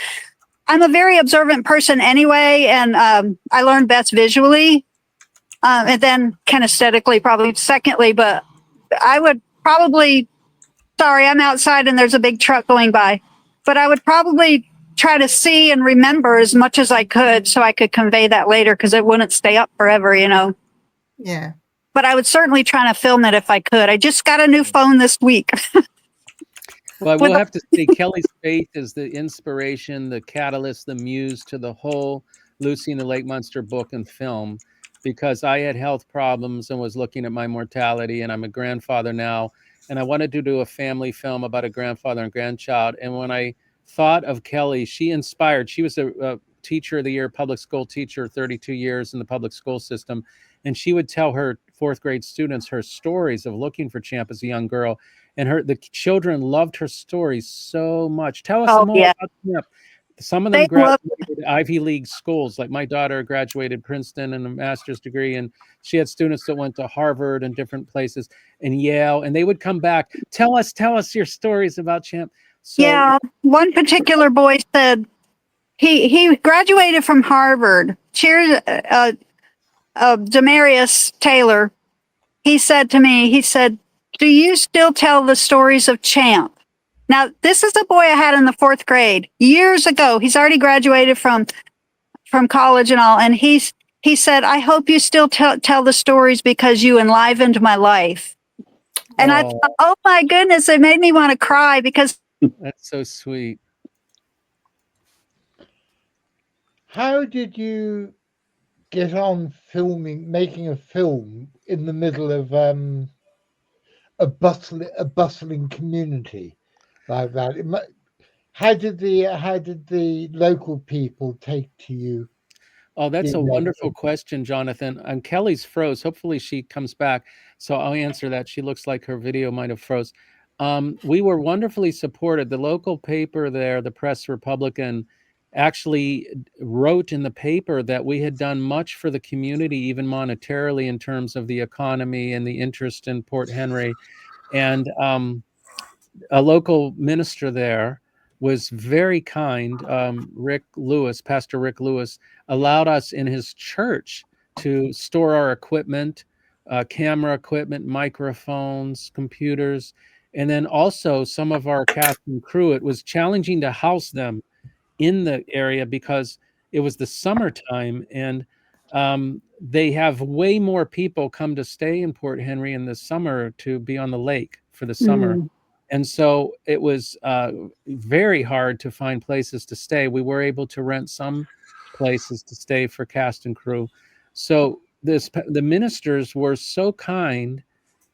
I'm a very observant person anyway, and I learn best visually, and then kinesthetically probably secondly. But I would probably, sorry, I'm outside and there's a big truck going by, but I would probably try to see and remember as much as I could, so I could convey that later, because it wouldn't stay up forever, Yeah. But I would certainly try to film it if I could. I just got a new phone this week. Well, I will have to say Kelly's faith is the inspiration, the catalyst, the muse to the whole Lucy and the Lake Monster book and film, because I had health problems and was looking at my mortality, and I'm a grandfather now, and I wanted to do a family film about a grandfather and grandchild. And when I thought of Kelly, she inspired. She was a teacher of the year, public school teacher, 32 years in the public school system. And she would tell her fourth grade students her stories of looking for Champ as a young girl. And the children loved her stories so much. Tell us more about Champ. Some of them graduated Ivy League schools. Like my daughter graduated Princeton and a master's degree, and she had students that went to Harvard and different places and Yale, and they would come back. Tell us your stories about Champ. So, yeah, one particular boy said he graduated from Harvard. Cheers, Demarius Taylor. He said to me, do you still tell the stories of Champ? Now, this is a boy I had in the 4th grade years ago. He's already graduated from college and all. And he said, I hope you still tell the stories because you enlivened my life. And I thought, oh my goodness, it made me want to cry because That's so sweet. How did you get on making a film in the middle of a bustling community like that? How did the local people take to you? Oh, that's a wonderful question, Jonathan. And Kelly's froze. Hopefully she comes back. So I'll answer that. She looks like her video might have froze. We were wonderfully supported. The local paper there, the Press Republican, actually wrote in the paper that we had done much for the community, even monetarily, in terms of the economy and the interest in Port Henry. And a local minister there was very kind. Pastor Rick Lewis, allowed us in his church to store our equipment, camera equipment, microphones, computers, and then also some of our cast and crew. It was challenging to house them in the area because it was the summertime, and they have way more people come to stay in Port Henry in the summer to be on the lake for the summer. And so it was very hard to find places to stay. We were able to rent some places to stay for cast and crew. So the ministers were so kind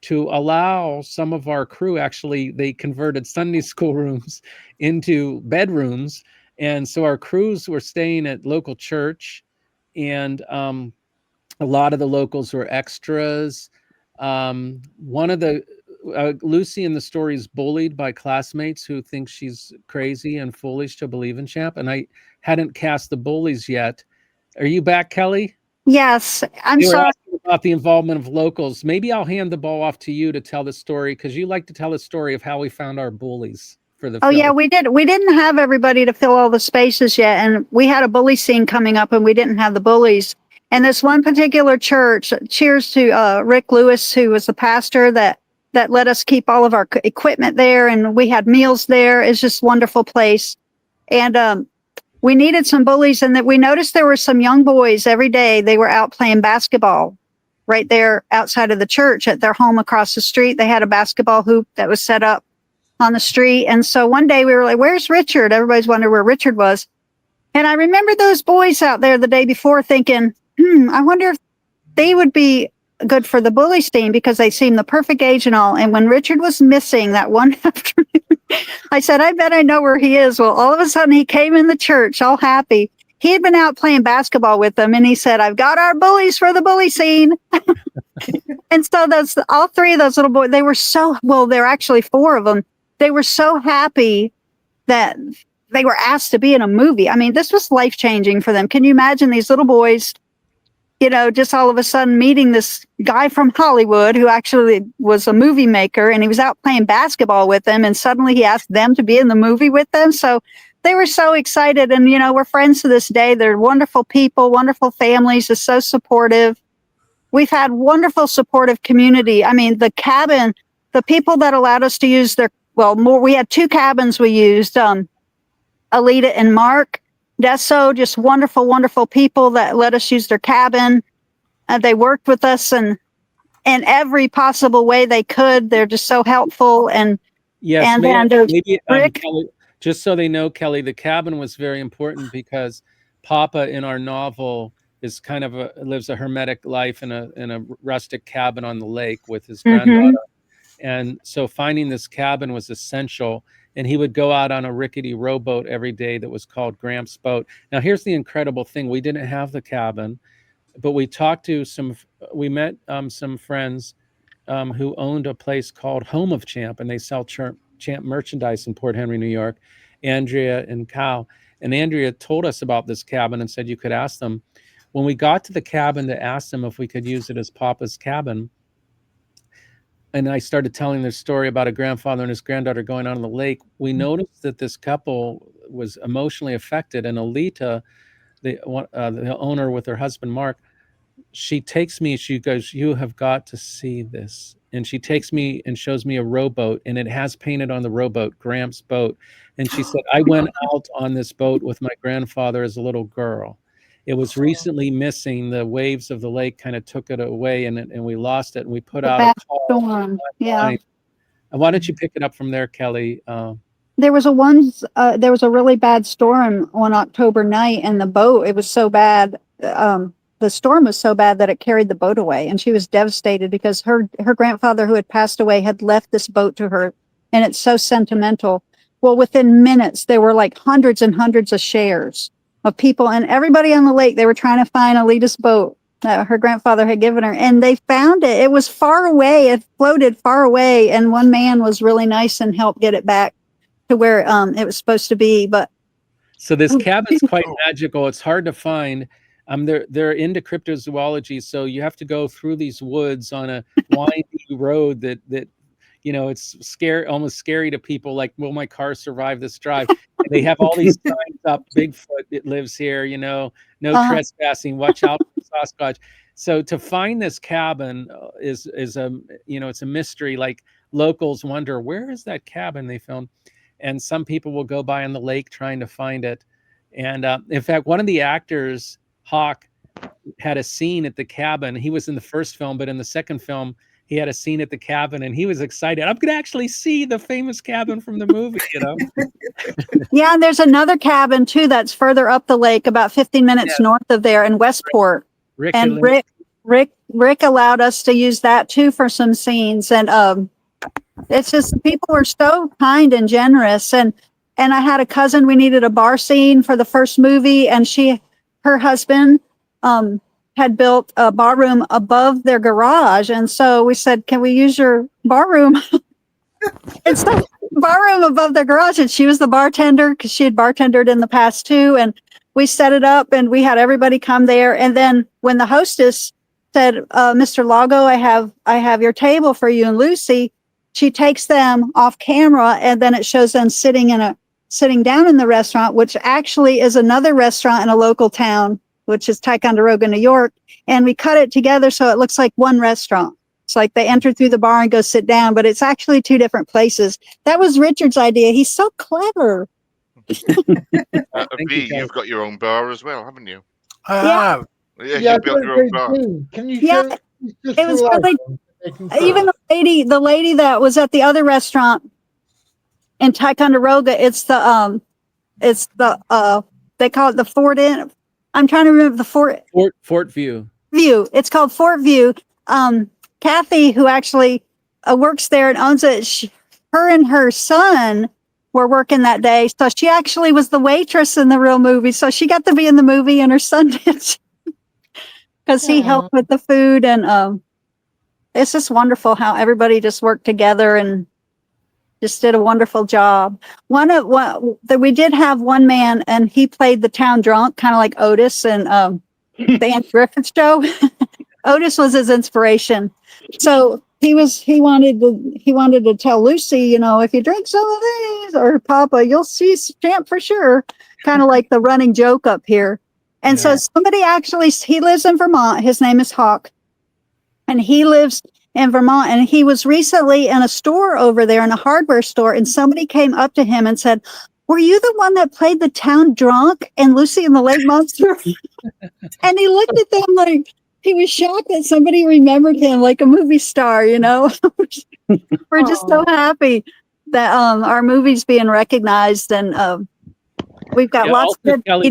to allow some of our crew, actually, they converted Sunday school rooms into bedrooms. And so our crews were staying at local church, and a lot of the locals were extras. One of the Lucy in the story is bullied by classmates who think she's crazy and foolish to believe in Champ. And I hadn't cast the bullies yet. Are you back, Kelly? Yes, I'm You were sorry. asking about the involvement of locals. Maybe I'll hand the ball off to you to tell the story, because you like to tell a story of how we found our bullies for the film. Yeah, we did. We didn't have everybody to fill all the spaces yet. And we had a bully scene coming up and we didn't have the bullies. And this one particular church, cheers to Rick Lewis, who was the pastor that let us keep all of our equipment there. And we had meals there. It's just a wonderful place. And we needed some bullies, and that we noticed there were some young boys every day. They were out playing basketball right there outside of the church at their home across the street. They had a basketball hoop that was set up on the street. And so one day we were like, where's Richard? Everybody's wondering where Richard was. And I remember those boys out there the day before thinking, I wonder if they would be good for the bully scene, because they seemed the perfect age and all. And when Richard was missing that one afternoon, I said, I bet I know where he is. Well, all of a sudden he came in the church all happy. He had been out playing basketball with them, and he said, I've got our bullies for the bully scene. And so all three of those little boys, they were there are actually 4 of them. They were so happy that they were asked to be in a movie. I mean, this was life-changing for them. Can you imagine these little boys, just all of a sudden meeting this guy from Hollywood who actually was a movie maker, and he was out playing basketball with them, and suddenly he asked them to be in the movie with them. So they were so excited, and, we're friends to this day. They're wonderful people, wonderful families, are so supportive. We've had wonderful supportive community. I mean, the cabin, the people that allowed us to use we had 2 cabins we used, Alita and Mark Desso, just wonderful, wonderful people that let us use their cabin. They worked with us in every possible way they could. They're just so helpful. And yes, maybe Rick, Kelly, just so they know, Kelly, the cabin was very important because Papa in our novel is kind of lives a hermetic life in a rustic cabin on the lake with his granddaughter. And so finding this cabin was essential. And he would go out on a rickety rowboat every day that was called Gramps' Boat. Now, here's the incredible thing. We didn't have the cabin, but we met some friends who owned a place called Home of Champ, and they sell Champ merchandise in Port Henry, New York, Andrea and Cal. And Andrea told us about this cabin and said you could ask them. When we got to the cabin to ask them if we could use it as Papa's cabin, and I started telling their story about a grandfather and his granddaughter going out on the lake, we noticed that this couple was emotionally affected. And Alita, the owner with her husband, Mark, she takes me, she goes, "You have got to see this." And she takes me and shows me a rowboat, and it has painted on the rowboat, Gramps' boat. And she said, "I went out on this boat with my grandfather as a little girl. It was recently missing. The waves of the lake kind of took it away, and we lost it. And we put out a call Storm. Yeah. online." And why don't you pick it up from there, Kelly? There was a really bad storm on October night, and the boat, it was so bad. The storm was so bad that it carried the boat away, and she was devastated because her grandfather, who had passed away, had left this boat to her, and it's so sentimental. Well, within minutes, there were like hundreds and hundreds of shares of people, and everybody on the lake, they were trying to find Alita's boat that her grandfather had given her, and they found it. It was far away. It floated far away, and one man was really nice and helped get it back to where it was supposed to be. But so this cabin's quite magical. It's hard to find. They're into cryptozoology, so you have to go through these woods on a windy road that it's almost scary to people. Like, will my car survive this drive? And they have all these signs up: Bigfoot, it lives here. No trespassing. Watch out for Sasquatch. So to find this cabin is it's a mystery. Like, locals wonder, where is that cabin they found? And some people will go by on the lake trying to find it. And in fact, one of the actors, Hawk, had a scene at the cabin. He was in the first film, but in the second film, he had a scene at the cabin, and he was excited. I'm going to actually see the famous cabin from the movie, Yeah, and there's another cabin, too, that's further up the lake, about 15 minutes north of there in Westport. Rick allowed us to use that, too, for some scenes. And it's just, people were so kind and generous. And I had a cousin, we needed a bar scene for the first movie, and her husband had built a bar room above their garage. And so we said, "Can we use your bar room?" It's the bar room above their garage. And she was the bartender because she had bartendered in the past too. And we set it up and we had everybody come there. And then when the hostess said, "Mr. Lago, I have your table for you and Lucy," she takes them off camera, and then it shows them sitting down in the restaurant, which actually is another restaurant in a local town, which is Ticonderoga, New York. And we cut it together so it looks like one restaurant. It's like they enter through the bar and go sit down, but it's actually two different places. That was Richard's idea. He's so clever. B, you've got your own bar as well, haven't you? Yeah. Yeah, you built your own bar. Can you show it was really, even the lady that was at the other restaurant in Ticonderoga, it's the they call it the Fort Inn. I'm trying to remember the Fort View. It's called Fort View. Kathy, who actually works there and owns it, her and her son were working that day. So she actually was the waitress in the real movie. So she got to be in the movie, and her son did, because he helped with the food. And it's just wonderful how everybody just worked together and just did a wonderful job. We did have one man, and he played the town drunk, kind of like Otis and the Anne Griffith show. Otis was his inspiration. So he wanted to tell Lucy, if you drink some of these, or Papa, you'll see Champ for sure. Kind of like the running joke up here. And so somebody he lives in Vermont. His name is Hawk. And he lives in Vermont. And he was recently in a store over there, in a hardware store. And somebody came up to him and said, "Were you the one that played the town drunk and Lucy and the Lake Monster?" And he looked at them like he was shocked that somebody remembered him like a movie star, We're just so happy that our movie's being recognized, and we've got lots of good Kelly,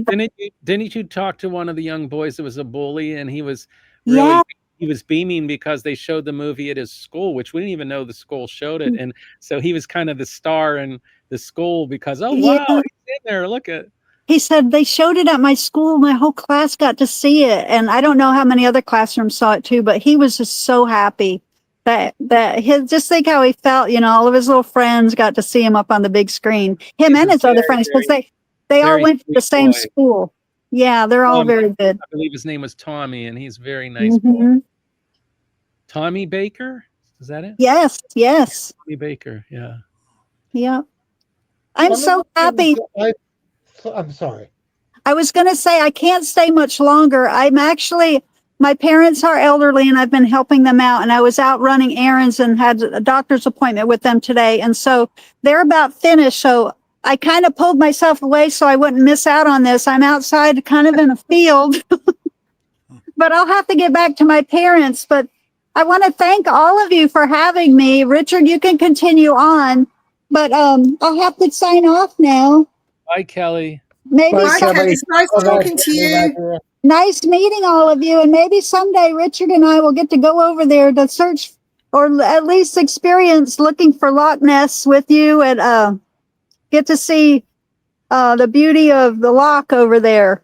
didn't you talk to one of the young boys that was a bully, and he was really he was beaming because they showed the movie at his school, which we didn't even know the school showed it. And so he was kind of the star in the school because, wow, he's in there. Look at. He said, "They showed it at my school. My whole class got to see it." And I don't know how many other classrooms saw it too, but he was just so happy that just think how he felt, all of his little friends got to see him up on the big screen. Him and his other friends, because they all went to the same school. Yeah, they're all very good. I believe his name was Tommy, and he's a very nice boy. Tommy Baker? Is that it? Yes. Tommy Baker, yeah. Yeah. I'm so happy. I'm sorry. I was going to say, I can't stay much longer. I'm actually my parents are elderly and I've been helping them out, and I was out running errands and had a doctor's appointment with them today. And so they're about finished. So I kind of pulled myself away so I wouldn't miss out on this. I'm outside kind of in a field, but I'll have to get back to my parents. But I want to thank all of you for having me. Richard, you can continue on, but I'll have to sign off now. Bye, Kelly. Maybe Bye, Kelly. It's nice talking to you. Nice meeting all of you, and maybe someday Richard and I will get to go over there to search, or at least experience looking for Loch Ness with you, and get to see the beauty of the loch over there.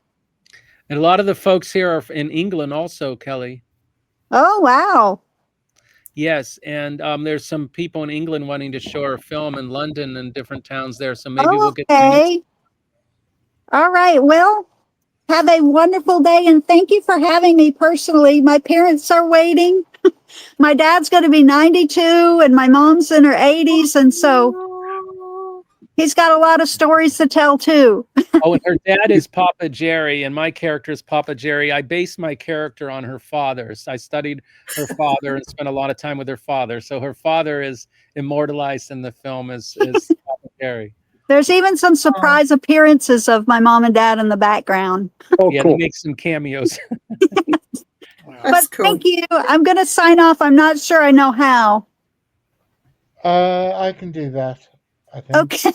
And a lot of the folks here are in England also, Kelly. Oh, wow. Yes, and there's some people in England wanting to show our film in London and different towns there, so maybe we'll get to meet. All right, well, have a wonderful day, and thank you for having me personally. My parents are waiting. My dad's going to be 92, and my mom's in her 80s, and so he's got a lot of stories to tell, too. Oh, and her dad is Papa Jerry, and my character is Papa Jerry. I based my character on her father's. I studied her father and spent a lot of time with her father. So her father is immortalized in the film as Papa Jerry. There's even some surprise appearances of my mom and dad in the background. Oh, yeah, cool. They make some cameos. But cool. Thank you. I'm going to sign off. I'm not sure I know how. I can do that, I think. Okay.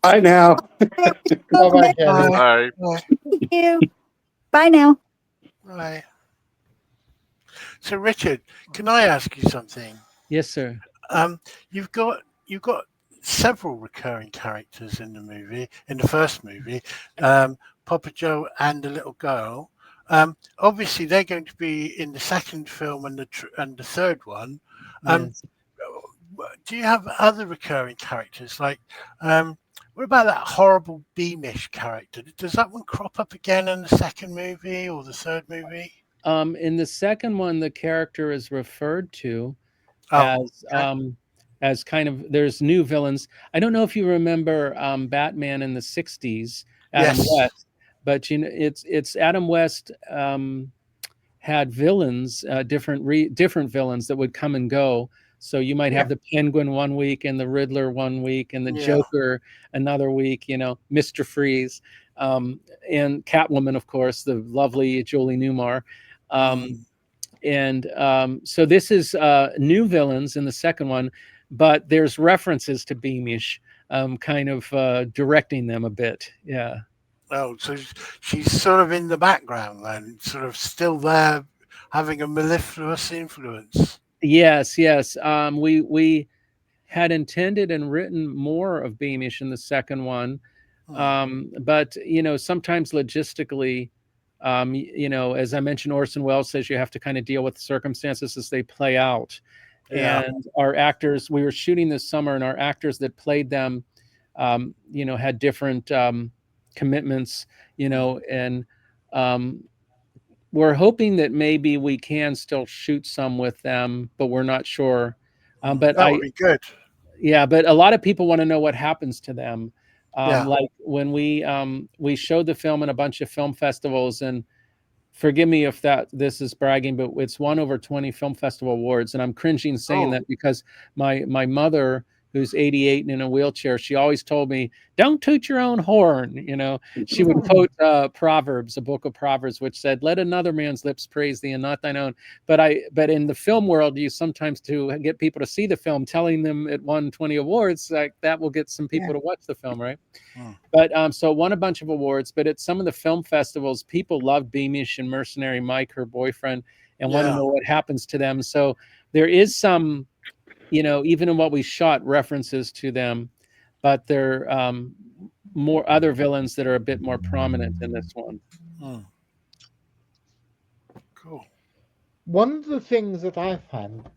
Bye now. Bye-bye, Kelly. Bye. Thank you. Bye now. Bye. So, Richard, can I ask you something? Yes, sir. You've got several recurring characters in the movie, in the first movie, Papa Joe and the little girl. Obviously, they're going to be in the second film and the third one. Yes. Do you have other recurring characters? Like, what about that horrible Beamish character? Does that one crop up again in the second movie or the third movie? In the second one, the character is referred to as kind of, there's new villains. I don't know if you remember Batman in the 60s, Adam West, but it's Adam West had villains, different villains that would come and go. So you might have the Penguin one week and the Riddler one week and the Joker another week, Mr. Freeze, and Catwoman, of course, the lovely Julie Newmar. So this is new villains in the second one, but there's references to Beamish, kind of directing them a bit. Yeah. Oh, so she's sort of in the background then, sort of still there, having a mellifluous influence. Yes. We had intended and written more of Beamish in the second one, but sometimes logistically, as I mentioned, Orson Welles says you have to kind of deal with the circumstances as they play out. Yeah. And our actors, we were shooting this summer, and our actors that played them, had different commitments, and we're hoping that maybe we can still shoot some with them, but we're not sure. But that would be good. Yeah, but a lot of people want to know what happens to them. Like when we showed the film in a bunch of film festivals, and forgive me if this is bragging, but it's won over 20 film festival awards, and I'm cringing saying that because my mother, who's 88 and in a wheelchair, she always told me, "Don't toot your own horn." She would quote Proverbs, a book of Proverbs, which said, "Let another man's lips praise thee and not thine own." But in the film world, you sometimes, to get people to see the film, telling them it won 20 awards, like that will get some people to watch the film, right? But so it won a bunch of awards. But at some of the film festivals, people loved Beamish and Mercenary Mike, her boyfriend, and want to know what happens to them. So there is some, even in what we shot, references to them, but there are more other villains that are a bit more prominent in this one. Cool. One of the things that I found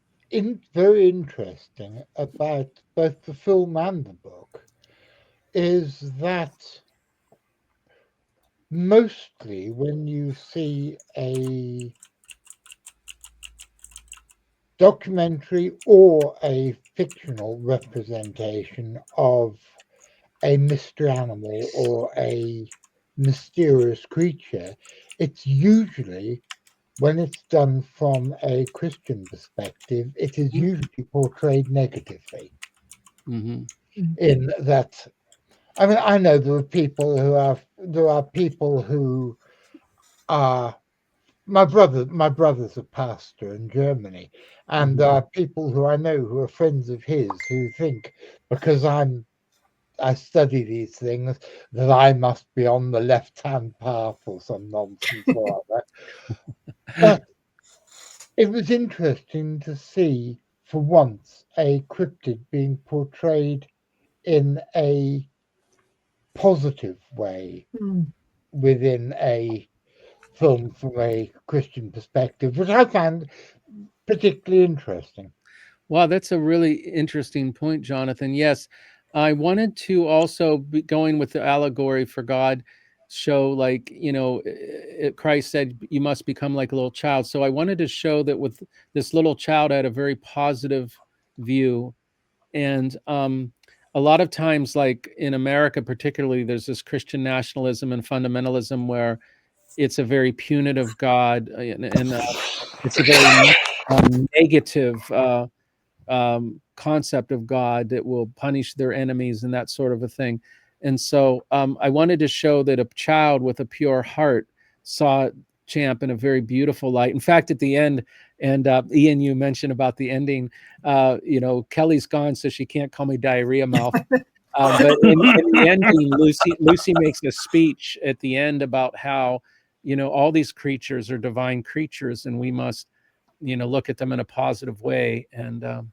very interesting about both the film and the book is that mostly when you see a documentary or a fictional representation of a mystery animal or a mysterious creature, it's usually when it's done from a Christian perspective, it is usually portrayed negatively. Mm-hmm. In that, I mean, I know there are people who are my brother's a pastor in Germany, and there are people who I know who are friends of his who think because I study these things that I must be on the left-hand path or some nonsense or other. But it was interesting to see, for once, a cryptid being portrayed in a positive way within a film from a Christian perspective, which I found particularly interesting. Wow, that's a really interesting point, Jonathan. Yes, I wanted to also be going with the allegory for God show, like, Christ said, you must become like a little child. So I wanted to show that with this little child, I had a very positive view. And a lot of times, like in America, particularly, there's this Christian nationalism and fundamentalism where it's a very punitive God, and it's a very negative concept of God that will punish their enemies and that sort of a thing. And so I wanted to show that a child with a pure heart saw Champ in a very beautiful light. In fact, at the end, and Ian, you mentioned about the ending, Kelly's gone, so she can't call me diarrhea mouth. But in the ending, Lucy makes a speech at the end about how, all these creatures are divine creatures, and we must, look at them in a positive way. And so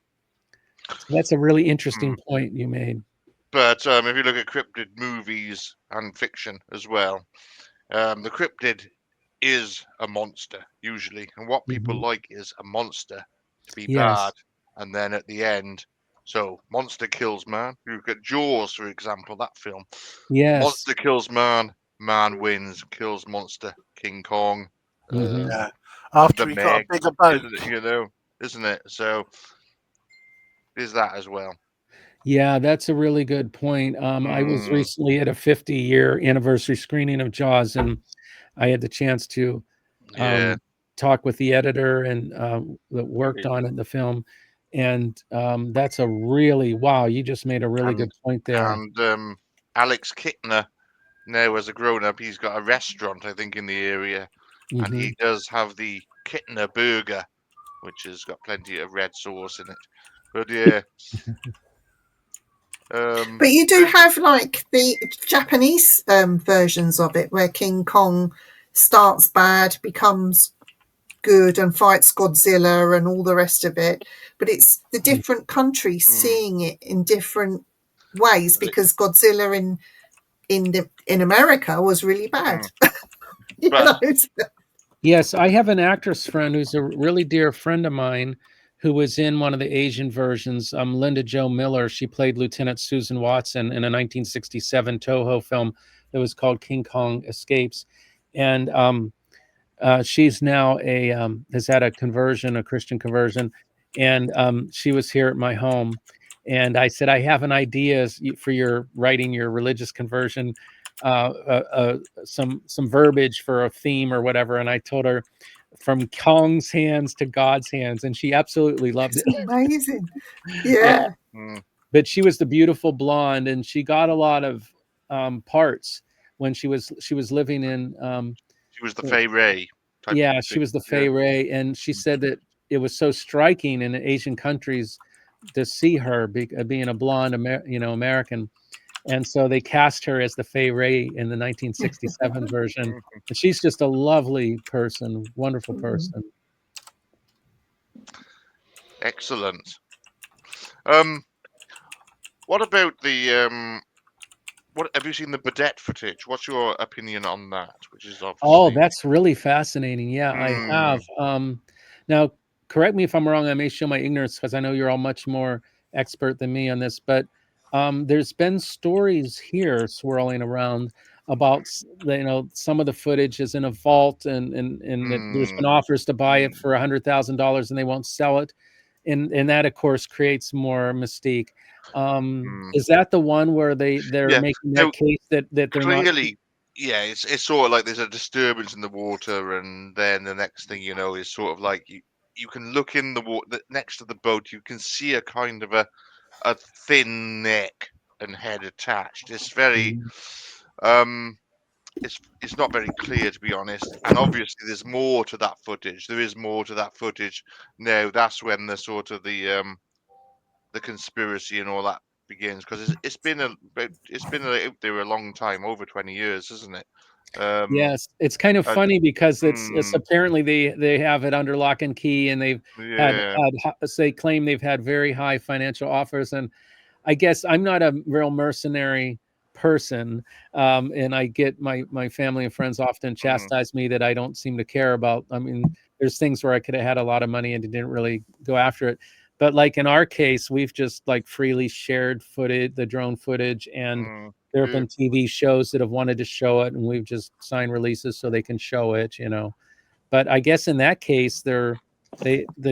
that's a really interesting point you made. But if you look at cryptid movies and fiction as well, the cryptid is a monster usually, and what people like is a monster to be bad, and then at the end, so monster kills man. You look at Jaws, for example, that film. Yes. Monster kills man, man wins, kills monster. King Kong. Yeah. After he got a bigger boat. Isn't it? So there's that as well. Yeah, that's a really good point. I was recently at a 50-year anniversary screening of Jaws, and I had the chance to talk with the editor and that worked on the film. And that's a really, wow, you just made a really good point there. And Alex Kittner, now as a grown-up, he's got a restaurant, I think, in the area, and he does have the Kittner burger, which has got plenty of red sauce in it. But yeah. But you do have like the Japanese versions of it where King Kong starts bad, becomes good, and fights Godzilla and all the rest of it. But it's the different countries seeing it in different ways, because Godzilla in America was really bad. Yes, I have an actress friend who's a really dear friend of mine who was in one of the Asian versions, Linda Jo Miller. She played Lieutenant Susan Watson in a 1967 Toho film that was called King Kong Escapes. And she's now has had a conversion, a Christian conversion. And she was here at my home. And I said, I have an idea for your writing your religious conversion, some verbiage for a theme or whatever. And I told her, from Kong's hands to God's hands, and she absolutely loved it. Amazing. Yeah. But she was the beautiful blonde, and she got a lot of parts when she was living in she was the Fay Ray type. Yeah, she was the Fay Ray, and she said that it was so striking in Asian countries to see her being a blonde American. And so they cast her as the Fay Ray in the 1967 version. And she's just a lovely person, wonderful person. Excellent. What about the what have you seen the Burdett footage? What's your opinion on that? Which is obviously that's really fascinating. Yeah, I have. Now, correct me if I'm wrong. I may show my ignorance because I know you're all much more expert than me on this, but there's been stories here swirling around about some of the footage is in a vault, and there's been offers to buy it for $100,000 and they won't sell it, and that of course creates more mystique. Is that the one where they're making that case that they're clearly not? yeah, it's sort of like there's a disturbance in the water, and then the next thing you know is sort of like you can look in the water next to the boat. You can see a kind of a thin neck and head attached. It's very it's not very clear, to be honest. And obviously there's more to that footage. There is more to that footage. Now that's when the sort of the conspiracy and all that begins, because it's been out there a long time, over 20 years, isn't it? Yes, it's kind of And funny because it's apparently they have it under lock and key, and they've yeah, they claim they've had very high financial offers. And I guess I'm not a real mercenary person, and I get my family and friends often chastise me that I don't seem to care about. I mean, there's things where I could have had a lot of money and didn't really go after it. But like in our case, we've just like freely shared footage, the drone footage, and there have yeah. been TV shows that have wanted to show it, and we've just signed releases so they can show it, you know. But I guess in that case, they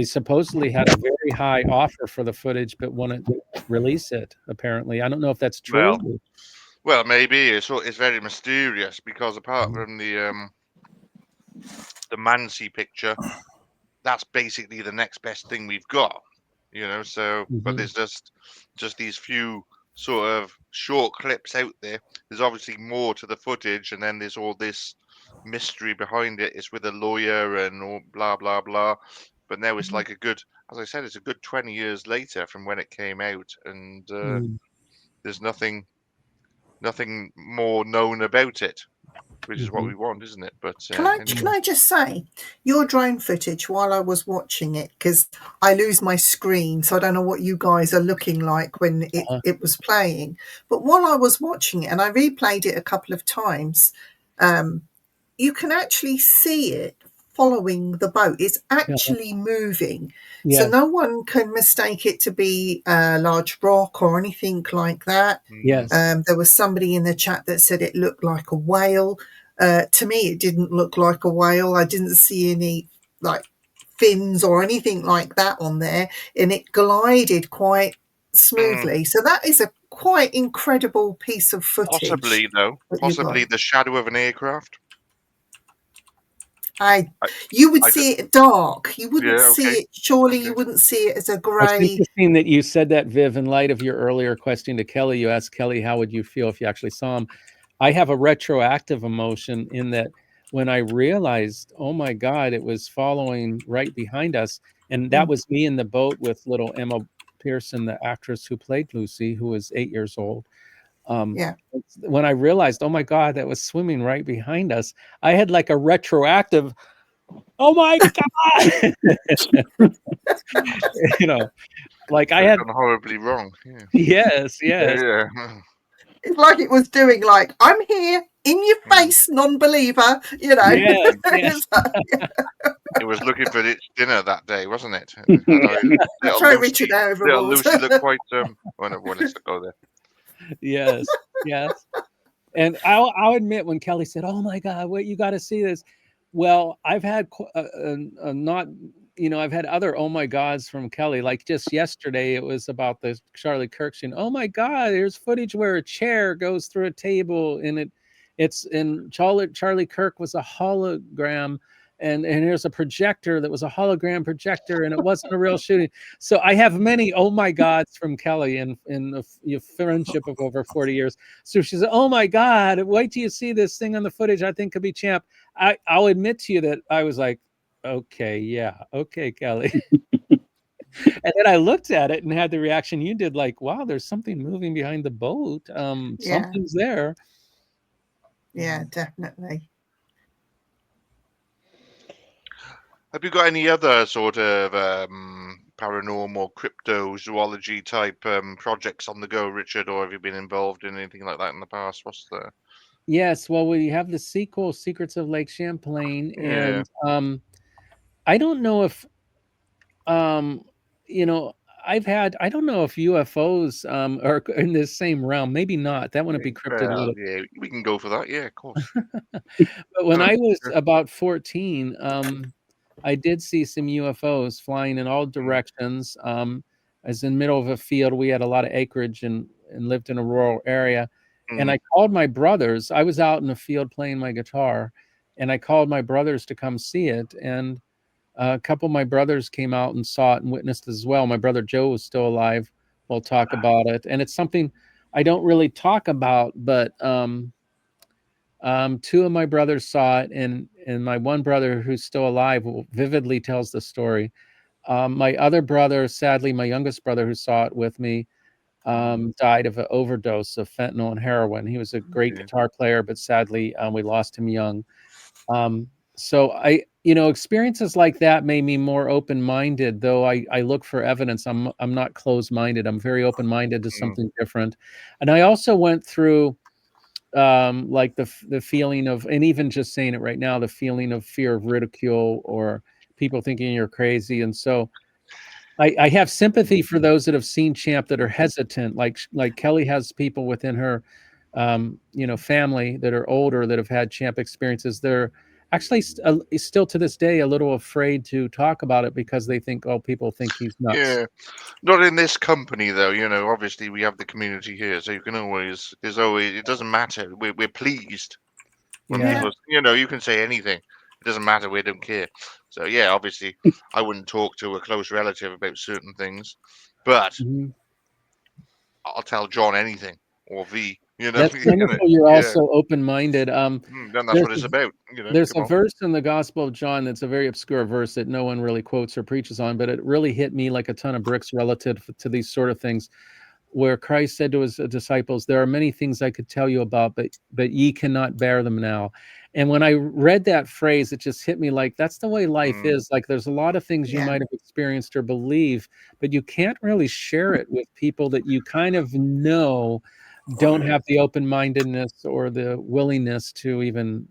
supposedly had a very high offer for the footage, but wouldn't release it. Apparently, I don't know if that's true. Well, maybe it's very mysterious, because apart from the Mansi picture, that's basically the next best thing we've got, you know. So, but there's just these few sort of short clips out there. There's obviously more to the footage, and then there's all this mystery behind it. It's with a lawyer and all blah blah blah. But now it's like as I said, it's a good 20 years later from when it came out, and there's nothing more known about it, which is what we want, isn't it? But Can I just say, your drone footage while I was watching it, because I lose my screen, so I don't know what you guys are looking like when it was playing. But while I was watching it, and I replayed it a couple of times, you can actually see it following the boat. It's actually moving. So no one can mistake it to be a large rock or anything like that. Yes. There was somebody in the chat that said it looked like a whale. To me, it didn't look like a whale. I didn't see any like fins or anything like that on there, and it glided quite smoothly. So that is a quite incredible piece of footage. Possibly the shadow of an aircraft. You would see it dark. You wouldn't see it. Surely you wouldn't see it as a grey. It's interesting that you said that, Viv. In light of your earlier question to Kelly, you asked Kelly, how would you feel if you actually saw him? I have a retroactive emotion in that when I realized, oh my God, it was following right behind us. And that was me in the boat with little Emma Pearson, the actress who played Lucy, who was 8 years old. When I realized, oh my God, that was swimming right behind us, I had like a retroactive, oh my God, you know, like I had done horribly wrong. Yes. Yeah. It's like it was doing like, I'm here in your face, non-believer, you know. Yes. It was looking for its dinner that day, wasn't it? Throw Richard overboard. Little Lucy looked quite let's go there. Yes. And I'll admit, when Kelly said, "Oh my God, wait, you got to see this," well, I've had not, you know, I've had other oh my gods from Kelly. Like just yesterday, it was about the Charlie Kirk scene. Oh my God, there's footage where a chair goes through a table, and it's in Charlie Kirk was a hologram. And there's a projector that was a hologram projector, and it wasn't a real shooting. So I have many oh my gods from Kelly in the friendship of over 40 years. So she said, "Oh my God, wait till you see this thing on the footage. I think could be champ." I'll admit to you that I was like, okay, Kelly. And then I looked at it and had the reaction you did, like, wow, there's something moving behind the boat. Something's there. Yeah, definitely. Have you got any other sort of paranormal, cryptozoology type projects on the go, Richard, or have you been involved in anything like that in the past? What's the... Yes, well, we have the sequel, Secrets of Lake Champlain, and I don't know if, you know, I don't know if UFOs are in the same realm. Maybe not. That wouldn't be cryptid. Yeah, we can go for that. Yeah, of course. But when I was about 14, I did see some UFOs flying in all directions. I was in the middle of a field. We had a lot of acreage and lived in a rural area. And I called my brothers. I was out in the field playing my guitar, and I called my brothers to come see it. And a couple of my brothers came out and saw it and witnessed as well. My brother Joe was still alive. We'll talk about it. And it's something I don't really talk about, but two of my brothers saw it, and my one brother who's still alive vividly tells the story. My other brother, sadly, my youngest brother who saw it with me, died of an overdose of fentanyl and heroin. He was a great guitar player, but sadly, we lost him young. So experiences like that made me more open-minded, though I look for evidence. I'm not closed-minded. I'm very open-minded to something different. And I also went through like the feeling of, and even just saying it right now, the feeling of fear of ridicule or people thinking you're crazy. And so I have sympathy for those that have seen Champ that are hesitant. Like Kelly has people within her, family that are older that have had Champ experiences. They're actually still to this day a little afraid to talk about it because they think, oh, people think he's nuts. Yeah, not in this company though. Obviously we have the community here, so you can always. It doesn't matter. We're pleased when people. You can say anything. It doesn't matter. We don't care. So yeah, obviously I wouldn't talk to a close relative about certain things, but I'll tell John anything or V. That's wonderful. You're also open-minded. Then that's what it's about. There's a verse in the Gospel of John that's a very obscure verse that no one really quotes or preaches on, but it really hit me like a ton of bricks relative to these sort of things, where Christ said to his disciples, there are many things I could tell you about, but ye cannot bear them now. And when I read that phrase, it just hit me like, that's the way life is. Like, there's a lot of things you might have experienced or believe, but you can't really share it with people that you kind of know don't have the open-mindedness or the willingness to even,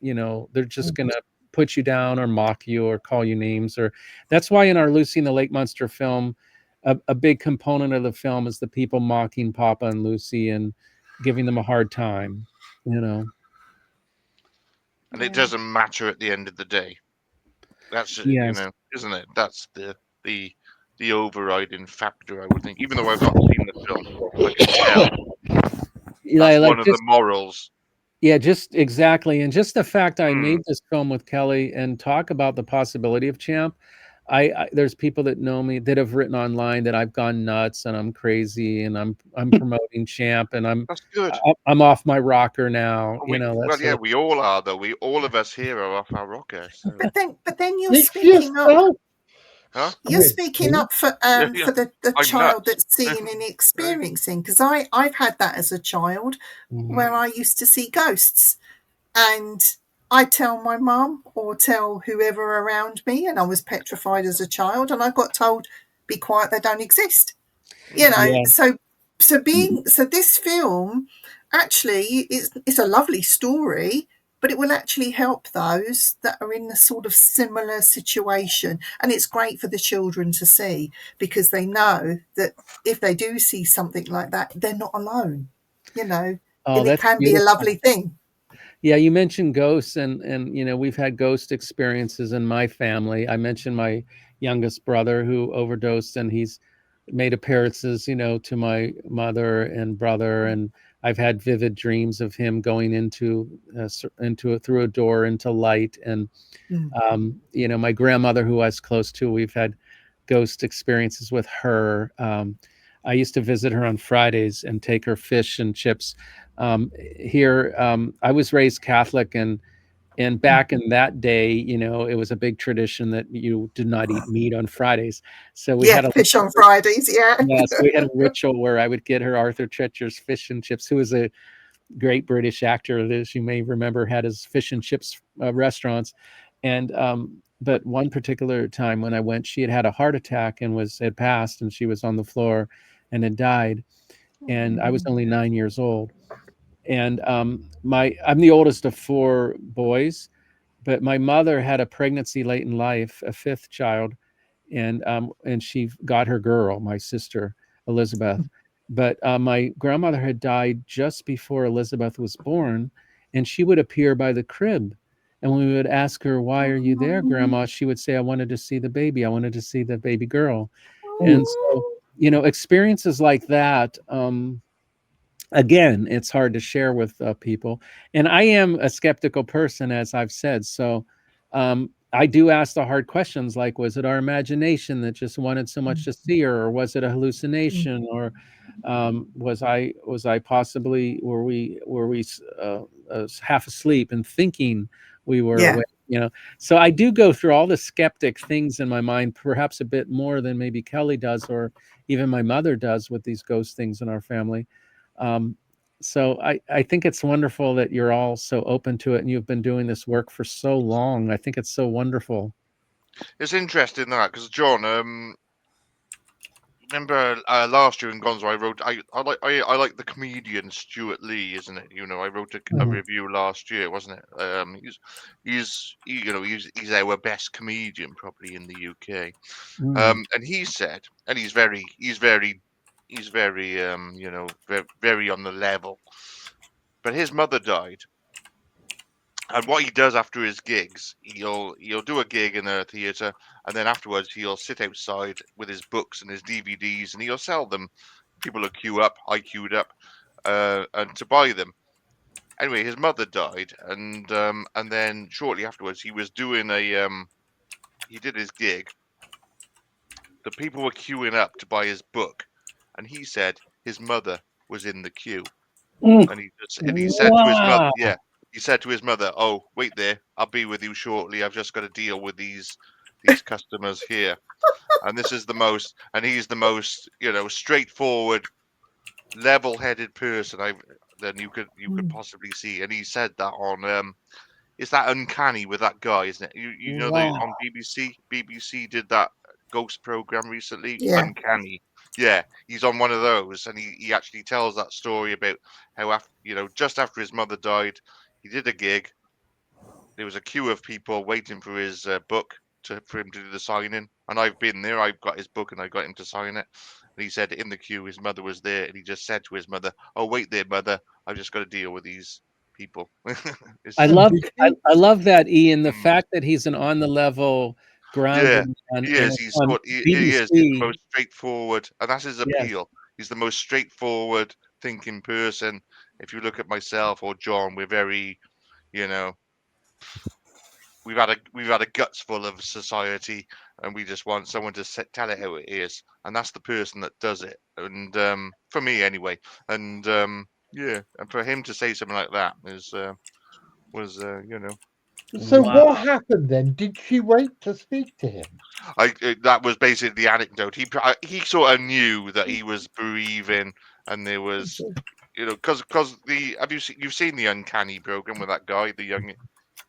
they're just going to put you down or mock you or call you names. Or that's why in our Lucy and the Lake Monster film, a big component of the film is the people mocking Papa and Lucy and giving them a hard time, And it doesn't matter at the end of the day. That's isn't it? That's the overriding factor, I would think. Even though I've not seen the film, I can tell that's one of the morals. Yeah, just exactly. And just the fact I made this film with Kelly and talk about the possibility of Champ. There's people that know me that have written online that I've gone nuts and I'm crazy and I'm promoting Champ and that's good. I'm off my rocker now. We all are though. All of us here are off our rocker. So. But then you're speaking up. Huh? You're speaking up for the child that's seeing and experiencing, because I've had that as a child where I used to see ghosts, and I tell my mum or tell whoever around me, and I was petrified as a child, and I got told, be quiet, they don't exist. So this film actually it's a lovely story, but it will actually help those that are in a sort of similar situation. And it's great for the children to see, because they know that if they do see something like that, they're not alone, and it can be a lovely thing. Yeah, you mentioned ghosts, and we've had ghost experiences in my family. I mentioned my youngest brother who overdosed, and he's made appearances, to my mother and brother, and I've had vivid dreams of him going through a door into light. And my grandmother, who I was close to, we've had ghost experiences with her. I used to visit her on Fridays and take her fish and chips. Here, I was raised Catholic, and back in that day, it was a big tradition that you did not eat meat on Fridays. So we had fish on Fridays. Yeah, so we had a ritual where I would get her Arthur Treacher's fish and chips, who was a great British actor that, as you may remember, had his fish and chips restaurants. And but one particular time when I went, she had a heart attack and had passed, and she was on the floor and had died. And I was only 9 years old. And I'm the oldest of 4 boys, but my mother had a pregnancy late in life, a 5th child, and she got her girl, my sister Elizabeth. But my grandmother had died just before Elizabeth was born, and she would appear by the crib. And when we would ask her, "Why are you there, Grandma?" she would say, "I wanted to see the baby. I wanted to see the baby girl." And so, experiences like that. again, it's hard to share with people. And I am a skeptical person, as I've said. So I do ask the hard questions, like, was it our imagination that just wanted so much to see her, or was it a hallucination, or was I possibly, were we half asleep and thinking we were Yeah. awake? You know, so I do go through all the skeptic things in my mind, perhaps a bit more than maybe Kelly does, or even my mother does with these ghost things in our family. So I think it's wonderful that you're all so open to it, and you've been doing this work for so long. I think it's so wonderful. It's interesting that, because John, remember last year in Gonzo, I wrote, I like the comedian Stuart Lee, isn't it? You know, I wrote a review last year, wasn't it? He's our best comedian probably in the UK. And he said, and he's very very on the level. But his mother died, and what he does after his gigs, he'll do a gig in a theatre, and then afterwards he'll sit outside with his books and his DVDs, and he'll sell them. People will queue up. I queued up, and to buy them. Anyway, his mother died, and then shortly afterwards he was doing he did his gig. The people were queuing up to buy his book, and he said his mother was in the queue, and he said to his mother, Wow. yeah, he said to his mother, "Oh, wait there, I'll be with you shortly. I've just got to deal with these customers here." And this is the most, and he's the most, straightforward, level-headed person you could possibly see. And he said that on it's that Uncanny with that guy, isn't it? You know, Wow. on BBC. BBC did that ghost program recently, Yeah. Uncanny. Yeah, he's on one of those, and he actually tells that story about how just after his mother died, he did a gig. There was a queue of people waiting for his book for him to do the signing, and I've been there. I've got his book, and I got him to sign it. And he said in the queue, his mother was there, and he just said to his mother, "Oh, wait there, mother. I've just got to deal with these people." I And love did you? I love that, Ian. The Mm. fact that he's an on the level, Yeah, grounded man, he and is. it's on He is. He's the BBC. most straightforward, and that's his Yes. appeal. He's the most straightforward thinking person. If you look at myself or John, we're very, you know, we've had a guts full of society, and we just want someone to tell it how it is, and that's the person that does it. And for me, anyway, and yeah, and for him to say something like that was. So Wow. what happened then? Did she wait to speak to him? That was basically the anecdote. He sort of knew that he was bereaving, and there was, because you've seen the Uncanny program with that guy, the young,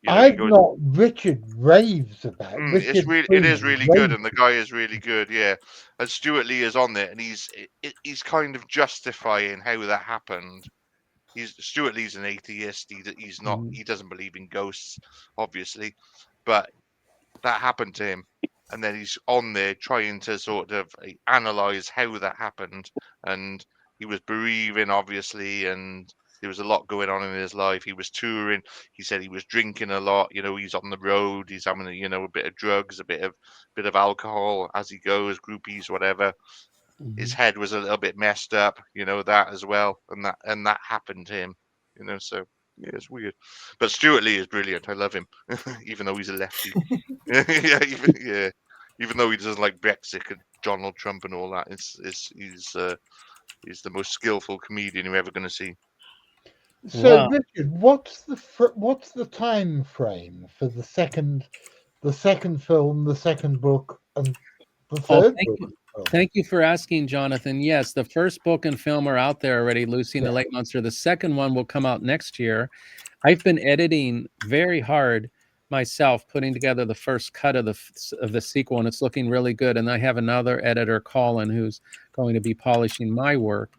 he I've goes, not. Richard raves about it Richard. is really good, Raves. and the guy is really good, yeah. And Stuart Lee is on there, and he's kind of justifying how that happened. Stuart Lee's an atheist. He's not. He doesn't believe in ghosts, obviously, but that happened to him, and then he's on there trying to sort of analyze how that happened. And he was bereaving, obviously, and there was a lot going on in his life. He was touring. He said he was drinking a lot. He's on the road. He's having a bit of drugs, a bit of alcohol as he goes, groupies, whatever. His head was a little bit messed up, that as well, and that happened to him. So yeah, it's weird. But Stuart Lee is brilliant. I love him, even though he's a lefty. Yeah, even though he doesn't like Brexit and Donald Trump and all that, he's the most skillful comedian you're ever going to see. So Wow. Richard, what's the time frame for the second film, the second book, and the Oh, third thank book? you. Thank you for asking, Jonathan. Yes, the first book and film are out there already, Lucy and the Yeah. Lake Monster. The second one will come out next year. I've been editing very hard myself, putting together the first cut of the sequel, and it's looking really good. And I have another editor, Colin, who's going to be polishing my work.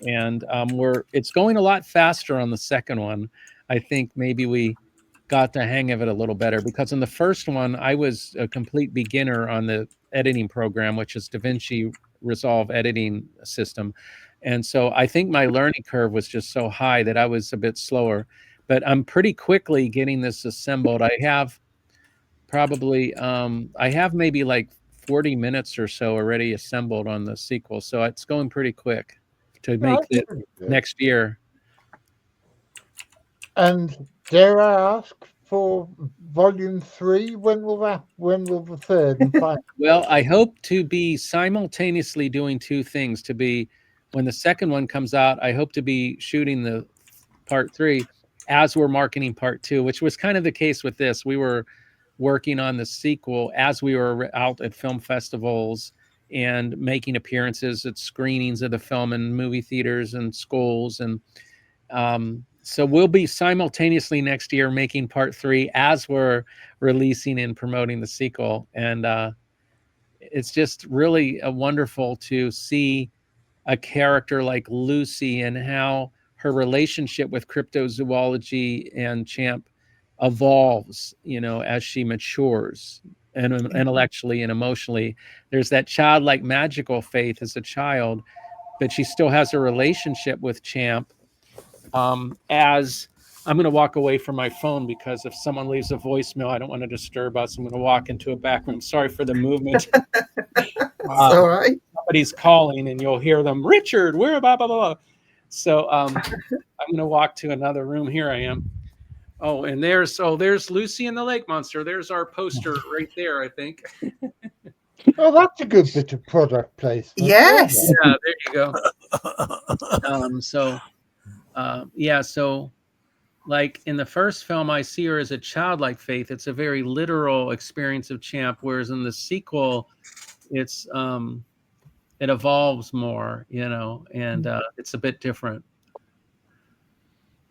And it's going a lot faster on the second one. I think maybe we got the hang of it a little better, because in the first one I was a complete beginner on the editing program, which is DaVinci Resolve editing system. And so I think my learning curve was just so high that I was a bit slower, but I'm pretty quickly getting this assembled. I have maybe like 40 minutes or so already assembled on the sequel. So it's going pretty quick. to make it next year. And dare I ask for volume 3? When will the third and final? Well, I hope to be simultaneously doing two things. To be, when the second one comes out, I hope to be shooting the part 3 as we're marketing part 2, which was kind of the case with this. We were working on the sequel as we were out at film festivals and making appearances at screenings of the film in movie theaters and schools. And so we'll be simultaneously next year making part 3 as we're releasing and promoting the sequel. And it's just really wonderful to see a character like Lucy and how her relationship with cryptozoology and Champ evolves, as she matures and intellectually and emotionally. There's that childlike magical faith as a child, but she still has a relationship with Champ. As I'm going to walk away from my phone because if someone leaves a voicemail, I don't want to disturb us. I'm going to walk into a back room. Sorry for the movement. All right. Somebody's calling and you'll hear them, Richard, where blah, blah, blah. So I'm going to walk to another room. Here I am. Oh, and there's Lucy and the Lake Monster. There's our poster right there, I think. Oh, that's a good bit of product placement. Yes. Yeah, there you go. So like in the first film, I see her as a childlike faith. It's a very literal experience of Champ, whereas in the sequel, it's it evolves more, and it's a bit different.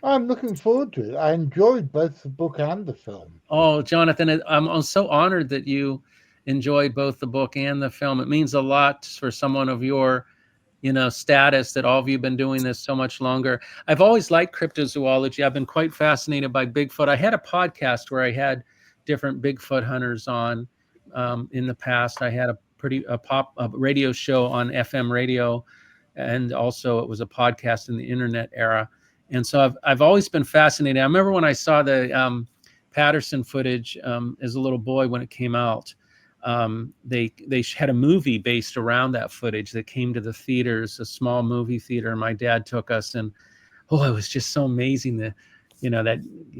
I'm looking forward to it. I enjoyed both the book and the film. Oh, Jonathan, I'm so honored that you enjoyed both the book and the film. It means a lot for someone of your status that all of you have been doing this so much longer. I've always liked cryptozoology. I've been quite fascinated by Bigfoot. I had a podcast where I had different Bigfoot hunters on in the past. I had a radio show on FM radio, and also it was a podcast in the internet era. And so I've always been fascinated. I remember when I saw the Patterson footage as a little boy when it came out. They had a movie based around that footage that came to the theaters, a small movie theater. And my dad took us, and it was just so amazing that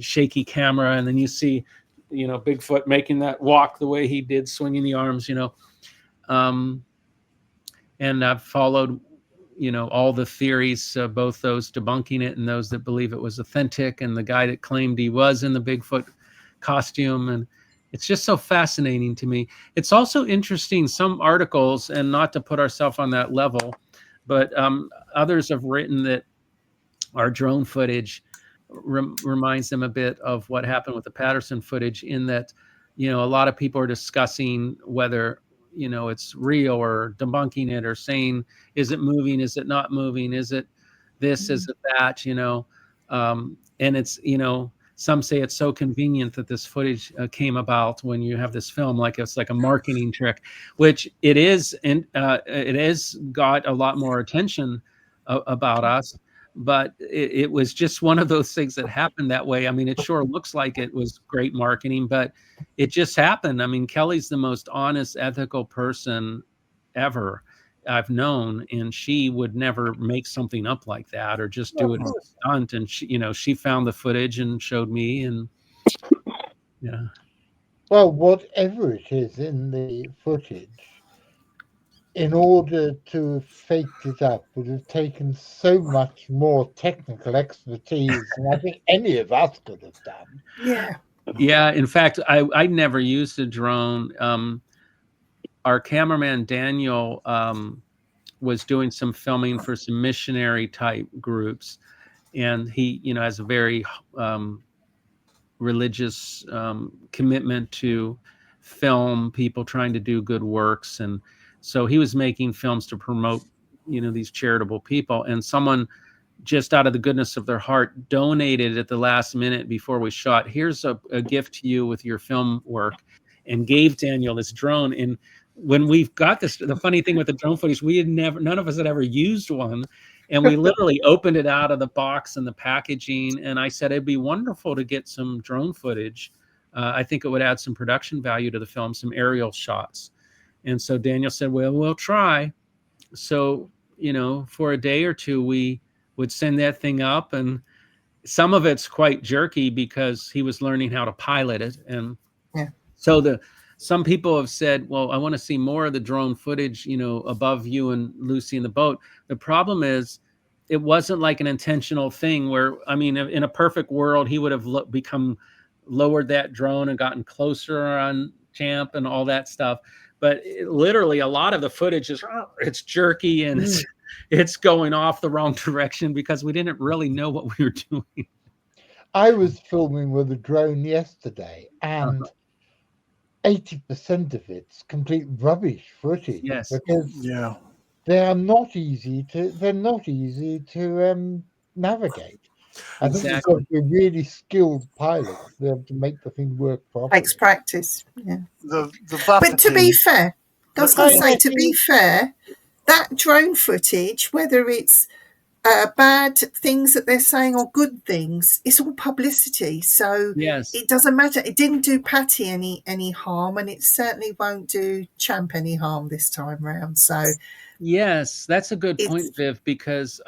shaky camera, and then you see Bigfoot making that walk the way he did, swinging the arms, and I've followed all the theories, both those debunking it and those that believe it was authentic, and the guy that claimed he was in the Bigfoot costume. And it's just so fascinating to me. It's also interesting, some articles, and not to put ourselves on that level, but others have written that our drone footage reminds them a bit of what happened with the Patterson footage, in that, a lot of people are discussing whether, it's real, or debunking it, or saying, is it moving? Is it not moving? Is it this? Is it that? And it's, some say it's so convenient that this footage came about when you have this film, like it's like a marketing trick, which it is, and it has got a lot more attention about us. But it was just one of those things that happened that way. I mean, it sure looks like it was great marketing, but it just happened. I mean, Kelly's the most honest, ethical person ever I've known, and she would never make something up like that or just do it as a stunt. And she found the footage and showed me, and yeah. Well, whatever it is in the footage, in order to have faked it up would have taken so much more technical expertise than I think any of us could have done. Yeah. Yeah. In fact, I never used a drone. Our cameraman, Daniel, was doing some filming for some missionary type groups. And he, has a very religious commitment to film people trying to do good works. And so he was making films to promote, these charitable people. And someone, just out of the goodness of their heart, donated at the last minute before we shot, here's a gift to you with your film work, and gave Daniel this drone. And when we've got this, the funny thing with the drone footage, none of us had ever used one. And we literally opened it out of the box and the packaging. And I said, it'd be wonderful to get some drone footage. I think it would add some production value to the film, some aerial shots. And so Daniel said, well, we'll try. So for a day or two, we would send that thing up, and some of it's quite jerky because he was learning how to pilot it. And so some people have said, well, I want to see more of the drone footage, above you and Lucy in the boat. The problem is it wasn't like an intentional thing where, in a perfect world, he would have lowered that drone and gotten closer on Champ and all that stuff. But literally a lot of the footage it's jerky and it's going off the wrong direction because we didn't really know what we were doing. I was filming with a drone yesterday, and 80% of it's complete rubbish footage. Yes. Because they're not easy to navigate. I think you've got to be really skilled pilots to be able to make the thing work properly. Takes practice. Yeah. But to be fair, I was going to say, to be fair, that drone footage, whether it's bad things that they're saying or good things, it's all publicity. So it doesn't matter. It didn't do Patty any harm, and it certainly won't do Champ any harm this time round. So yes, that's a good point, Viv, because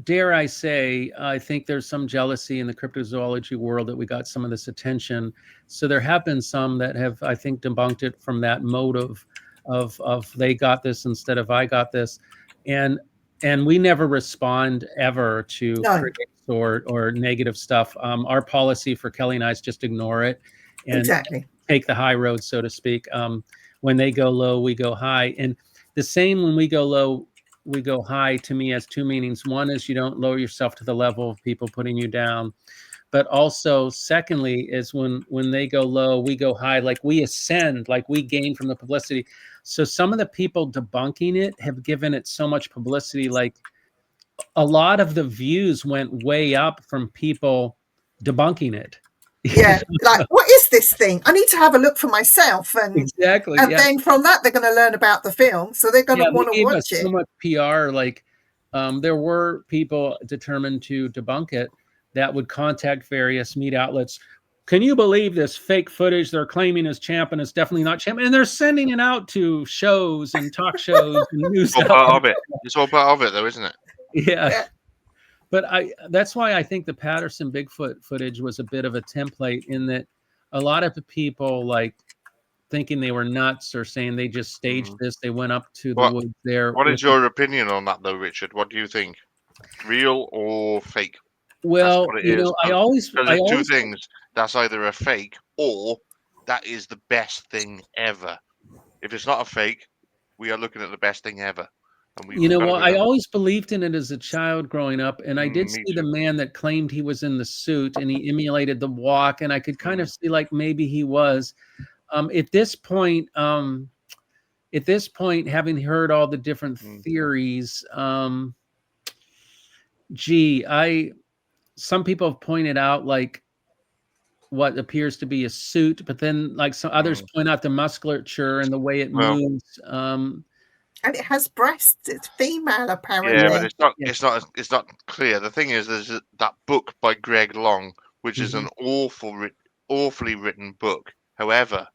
dare I say, I think there's some jealousy in the cryptozoology world that we got some of this attention. So there have been some that have, I think, debunked it from that motive of they got this instead of I got this. And we never respond ever to critics or negative stuff. Our policy for Kelly and I is just ignore it and take the high road, so to speak. When they go low, we go high. And the same when we go low, we go high, to me has two meanings. One is you don't lower yourself to the level of people putting you down. But also, secondly, is when they go low, we go high, like we ascend, like we gain from the publicity. So some of the people debunking it have given it so much publicity, like a lot of the views went way up from people debunking it. Yeah, like, what is this thing? I need to have a look for myself. And then from that, they're going to learn about the film. So they're going to want to watch it. So much PR, like there were people determined to debunk it that would contact various media outlets. Can you believe this fake footage they're claiming is Champ and it's definitely not Champ? And they're sending it out to shows and talk shows and news. It's all part of it. It's all part of it, though, isn't it? Yeah. But that's why I think the Patterson Bigfoot footage was a bit of a template, in that a lot of the people, like, thinking they were nuts or saying they just staged this, they went up to the woods there. What is your opinion on that, though, Richard? What do you think? Real or fake? Well, I always two things. That's either a fake or that is the best thing ever. If it's not a fake, we are looking at the best thing ever. I always believed in it as a child growing up, and I did see the man that claimed he was in the suit and he emulated the walk, and I could kind of see like maybe he was. At this point, having heard all the different theories, some people have pointed out like what appears to be a suit, but then like some others point out the musculature and the way it moves. And it has breasts. It's female, apparently. Yeah, but it's not clear. The thing is, there's that book by Greg Long, which is an awfully written book. However,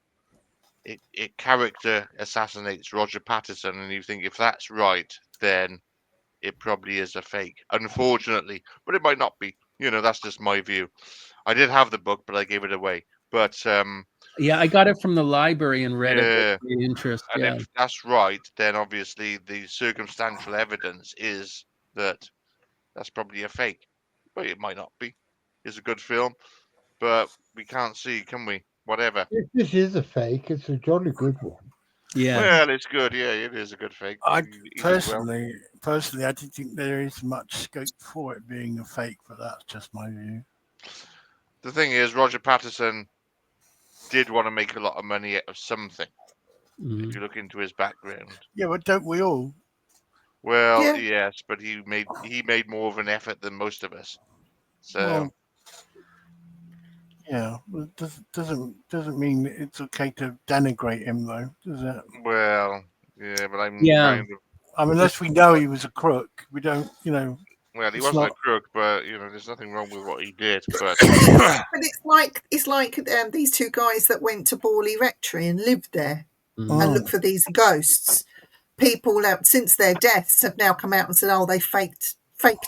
it character assassinates Roger Patterson, and you think if that's right, then it probably is a fake. Unfortunately, but it might not be. That's just my view. I did have the book, but I gave it away. But I got it from the library and read it with interest. And if that's right, then obviously the circumstantial evidence is that that's probably a fake. But it might not be. It's a good film, but we can't see, can we? Whatever. If this is a fake, it's a jolly good one. Yeah. Well, it's good. Yeah, it is a good fake. Personally, I don't think there is much scope for it being a fake, but that's just my view. The thing is, Roger Patterson did want to make a lot of money out of something. If you look into his background. Yeah, but don't we all? Well, yes, but he made more of an effort than most of us. So. Well, doesn't mean it's okay to denigrate him, though, does it? Well, yeah, but unless we know he was a crook, we don't, Well, he wasn't a crook, but there's nothing wrong with what he did. But it's like these two guys that went to Borley Rectory and lived there and looked for these ghosts. people out since their deaths have now come out and said, "Oh, they faked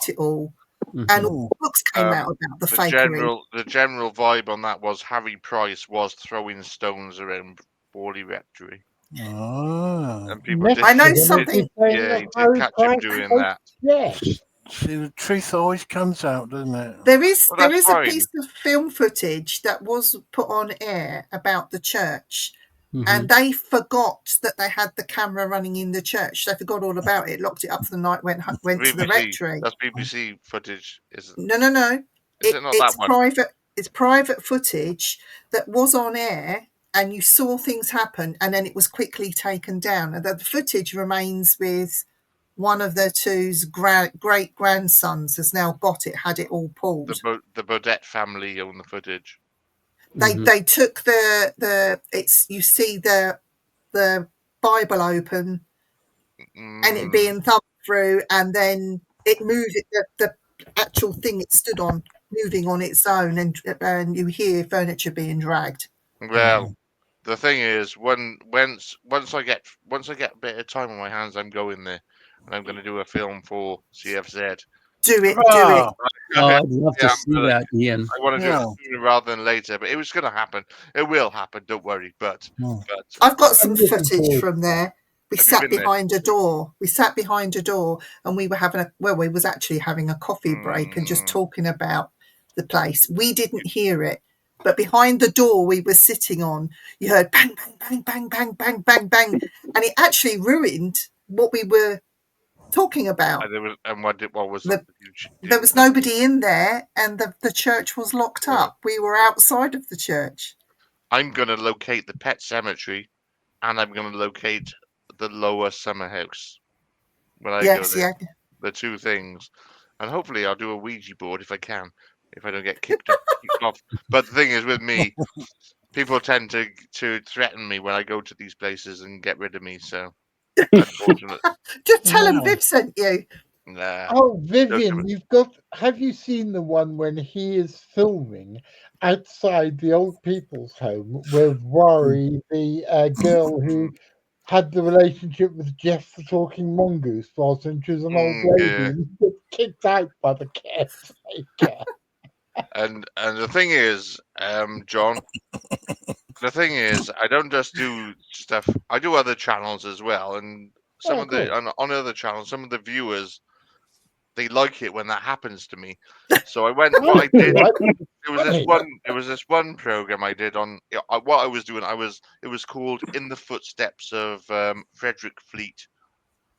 it all," Mhm. and all the books came out about the fakery. The general vibe on that was Harry Price was throwing stones around Borley Rectory, and people Next did. I know to them, something- it's saying Yeah, that he did Harry catch him Price doing faked that. Yes. See, the truth always comes out, doesn't it? There is Well, that's a fine. piece of film footage that was put on air about the church, Mhm. and they forgot that they had the camera running in the church. They forgot all about it, locked it up for the night, went to the BBC. rectory. That's BBC footage, isn't? No. Is it not It's that one? private. It's private footage that was on air, and you saw things happen, and then it was quickly taken down. And the footage remains with one of the two's great grandsons. Has now got it, had it all pulled. The Bodette family own the footage. Mhm. They took you see the Bible open and it being thumbed through, and then it moved the actual thing it stood on moving on its own, and you hear furniture being dragged. Well, the thing is, once I get a bit of time on my hands, I'm going there, and I'm going to do a film for CFZ. Do it. Oh, Oh, I'd love to Yeah, see that, Ian. I want to do Yeah. it sooner rather than later, but it was going to happen. It will happen. Don't worry. But I've got some I'm looking footage forward from there. We Have you sat been there? behind a door. We sat behind a door, and we were we was actually having a coffee break and just talking about the place. We didn't hear it, but behind the door we were sitting on, you heard bang, bang, bang, bang, bang, bang, bang, bang, and it actually ruined what we were talking about. And what was There was nobody in there, and the church was locked up. We were outside of the church. I'm going to locate the pet cemetery, and I'm going to locate the lower summer house when I go there. Yeah. The two things, and hopefully I'll do a Ouija board if I can, if I don't get kicked off. But the thing is, with me, people tend to threaten me when I go to these places and get rid of me. So, unfortunate. Just tell them Viv sent you. Nah. Oh, Vivian, have you seen the one when he is filming outside the old people's home with Rory, the girl who had the relationship with Jeff the Talking Mongoose whilst she was an old lady Yeah. and gets kicked out by the caretaker? And the thing is, John, the thing is, I don't just do stuff. I do other channels as well, and some of the on other channels, some of the viewers, they like it when that happens to me. So I went. What I did. There was this one program I did on what I was doing. It was called In the Footsteps of Frederick Fleet,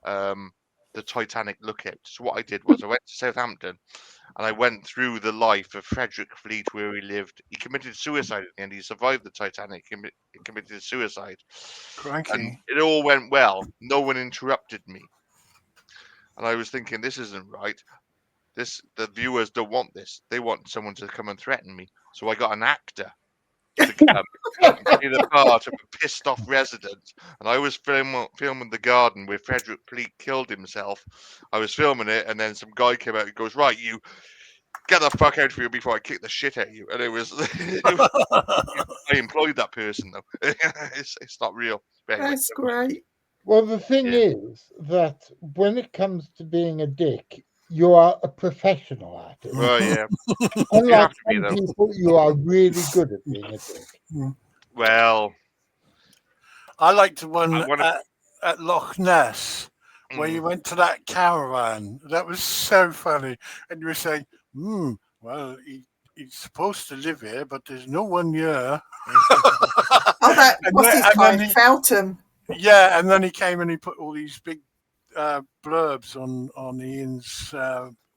the Titanic Lookout. So what I did was I went to Southampton, and I went through the life of Frederick Fleet, where he lived. He committed suicide at the end. He survived the Titanic. He committed suicide. Crikey. And it all went well. No one interrupted me. And I was thinking, this isn't right. The viewers don't want this. They want someone to come and threaten me. So I got an actor to come and play the part of a pissed off resident. And I was filming the garden where Frederick Fleet killed himself. I was filming it, and then some guy came out and goes, "Right, you get the fuck out of here before I kick the shit out of you." And it was I employed that person though. It's not real. But anyway, That's great. Well, the thing is that when it comes to being a dick, you are a professional at it. Well, yeah. Unlike have to be, some though. people, you are really good at being a dick. Well, I liked the one I wanna- at Loch Ness where you went to that caravan. That was so funny. And you were saying, well, he's supposed to live here, but there's no one here. Oh, what's his name? Feltham. Yeah, and then he came and he put all these big blurbs on Ian's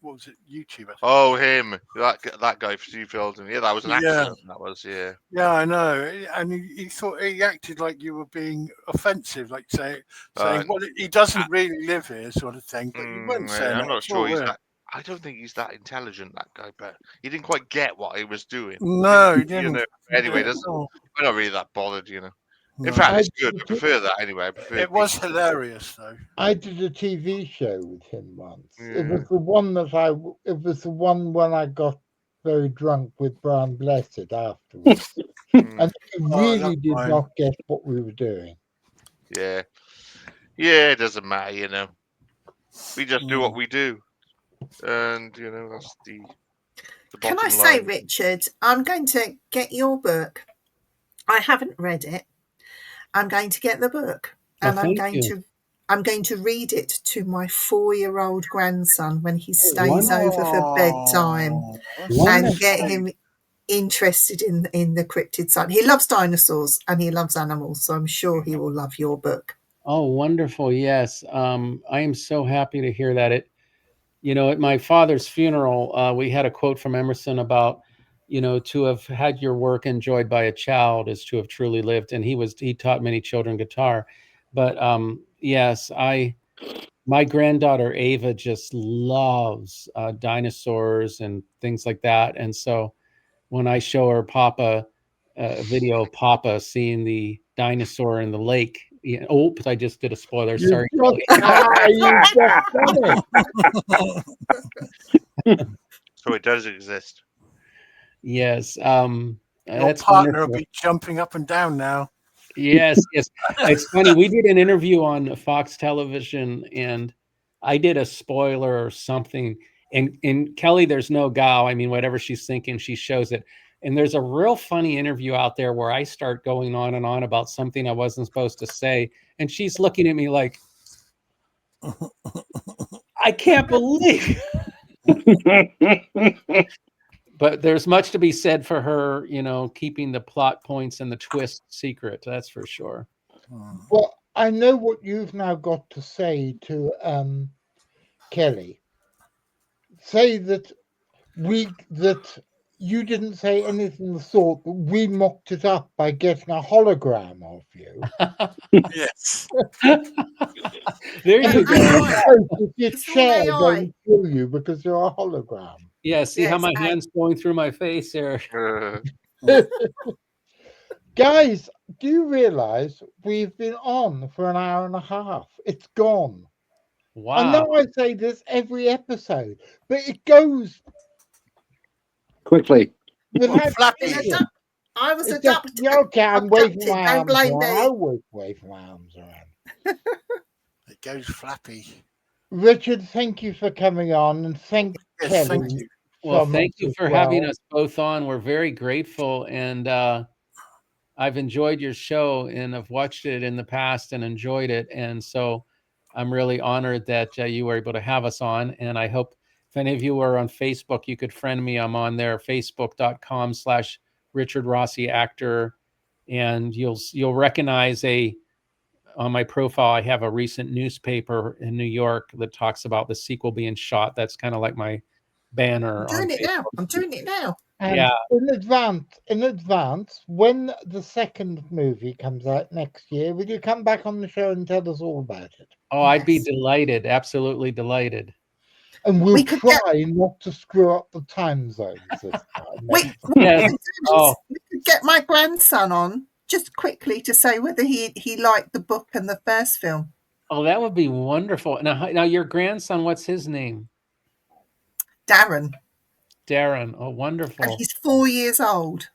what was it, YouTube? I think. Oh, him, that guy for Steve Felton. Yeah, that was an accident. That was, yeah. Yeah, I know. And he thought he acted like you were being offensive, like saying, well, he doesn't really live here, sort of thing. But you weren't saying I'm that not sure he's that. that. I don't think he's that intelligent, that guy, but he didn't quite get what he was doing. No, he didn't. You know, anyway, we're not really that bothered, you know. In fact, it's good. I prefer that anyway. It was hilarious, though. I did a TV show with him once. Yeah. It was the one when I got very drunk with Brian Blessed afterwards, and he really did not get what we were doing. Yeah. Yeah, it doesn't matter, you know. We just do what we do, and you know that's the Can bottom I say, line. Richard, I'm going to get your book. I haven't read it. I'm going to get the book, and I'm going to read it to my 4-year-old grandson when he stays over for bedtime, and get him interested in the cryptid side. He loves dinosaurs and he loves animals, so I'm sure he will love your book. Oh, wonderful! Yes, I am so happy to hear that. At my father's funeral, we had a quote from Emerson about, to have had your work enjoyed by a child is to have truly lived, and he taught many children guitar. But yes, my granddaughter Ava just loves dinosaurs and things like that, and so when I show her Papa a video of Papa seeing the dinosaur in the lake. Oops, I just did a spoiler. Sorry. You just done it. So it does exist. Yes. Your That's partner wonderful. will be jumping up and down now. Yes. It's funny. We did an interview on Fox Television, and I did a spoiler or something. And Kelly, there's no gal. I mean, whatever she's thinking, she shows it. And there's a real funny interview out there where I start going on and on about something I wasn't supposed to say. And she's looking at me like, I can't believe. But there's much to be said for her, keeping the plot points and the twist secret. That's for sure. Well, I know what you've now got to say to Kelly. Say that you didn't say anything of the sort, but we mocked it up by getting a hologram of you. Yes. There you go. Your chair won't kill you because you're a hologram. Yeah, see how my hand's going through my face there. Guys, do you realize we've been on for an hour and a half? It's gone. Wow. I know I say this every episode, but it goes quickly. I was adopted. Okay, I'm waving my arms around. I always wave my arms around. It goes flappy. Richard, thank you for coming on, and thank Kelly. Thank you. Well, thank you for having us both on. We're very grateful, and I've enjoyed your show, and I've watched it in the past and enjoyed it, and so I'm really honored that you were able to have us on, and I hope if any of you are on Facebook, you could friend me. I'm on there, facebook.com/Richard Rossi Actor, and you'll recognize on my profile, I have a recent newspaper in New York that talks about the sequel being shot. That's kind of like my banner. I'm doing it now. And yeah. In advance, when the second movie comes out next year, will you come back on the show and tell us all about it? Oh, yes. I'd be delighted. Absolutely delighted. And we'll try not to screw up the time zones this time. We could get my grandson on just quickly to say whether he liked the book and the first film. Oh, that would be wonderful. Now your grandson, what's his name? Darren. Oh, wonderful. And he's 4 years old.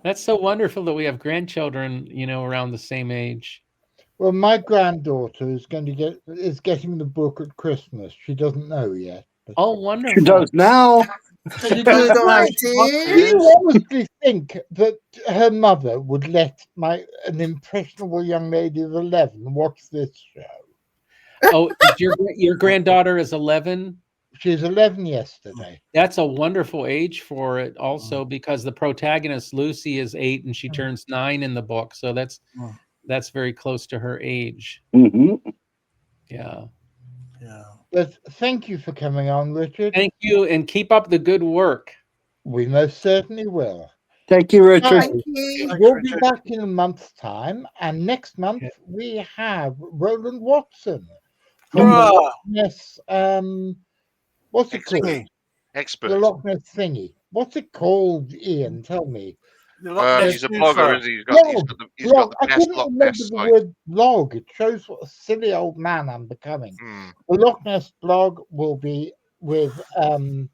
That's so wonderful that we have grandchildren, around the same age. Well, my granddaughter is getting the book at Christmas. She doesn't know yet. Oh, wonderful. She does now. Good idea. Do you honestly think that her mother would let an impressionable young lady of 11 watch this show? Oh, your granddaughter is 11? She's 11 yesterday. That's a wonderful age for it also, because the protagonist, Lucy, is 8 and she turns 9 in the book. So that's very close to her age. Mm-hmm. Yeah. But thank you for coming on, Richard. Thank you, and keep up the good work. We most certainly will. Thank you, Richard. Thank you. We'll be back in a month's time, and next month we have Roland Watson from the Loch Ness. What's it called? Expert. The Loch Ness thingy. What's it called, Ian? Tell me. He's a blogger, isn't he? He's got the best Loch Ness site. Word blog. It shows what a silly old man I'm becoming. The Loch Ness blog will be with Roland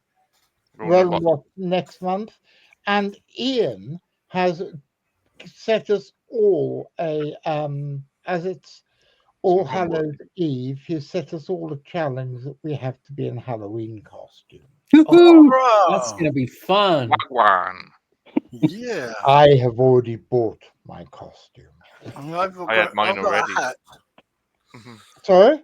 Watson next month, and Ian has set us all as it's All Some homework. Hallows Eve, he set us all a challenge that we have to be in Halloween costume. Oh, Hurrah! that's gonna be fun. Wagwan. Yeah. I have already bought my costume. And I've got, I had mine I've got already. a hat. Sorry?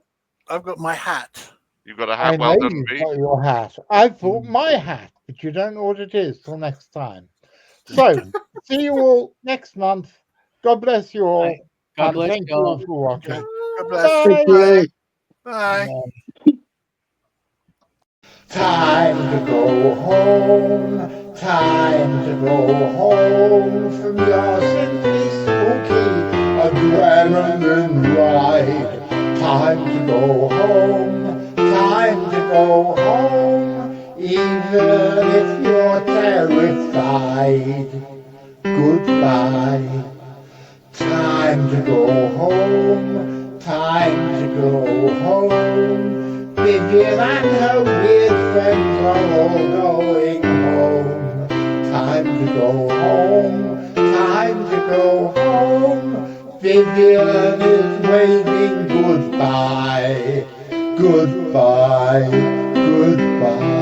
I've got my hat. You got a I hat? know Well done, you've B. got your hat. I've bought my hat, but you don't know what it is till next time. So, see you all next month. God bless you all. God and bless thank you you all. all for watching. Okay. God bless. Bye. Bye. Bye. Time to go home, time to go home from your simply spooky adrenaline ride. Time to go home, time to go home, even if you're terrified. Goodbye. Time to go home, time to go home. Vivian and her weird friends are all going home. Time to go home, time to go home. Vivian is waving goodbye, goodbye, goodbye.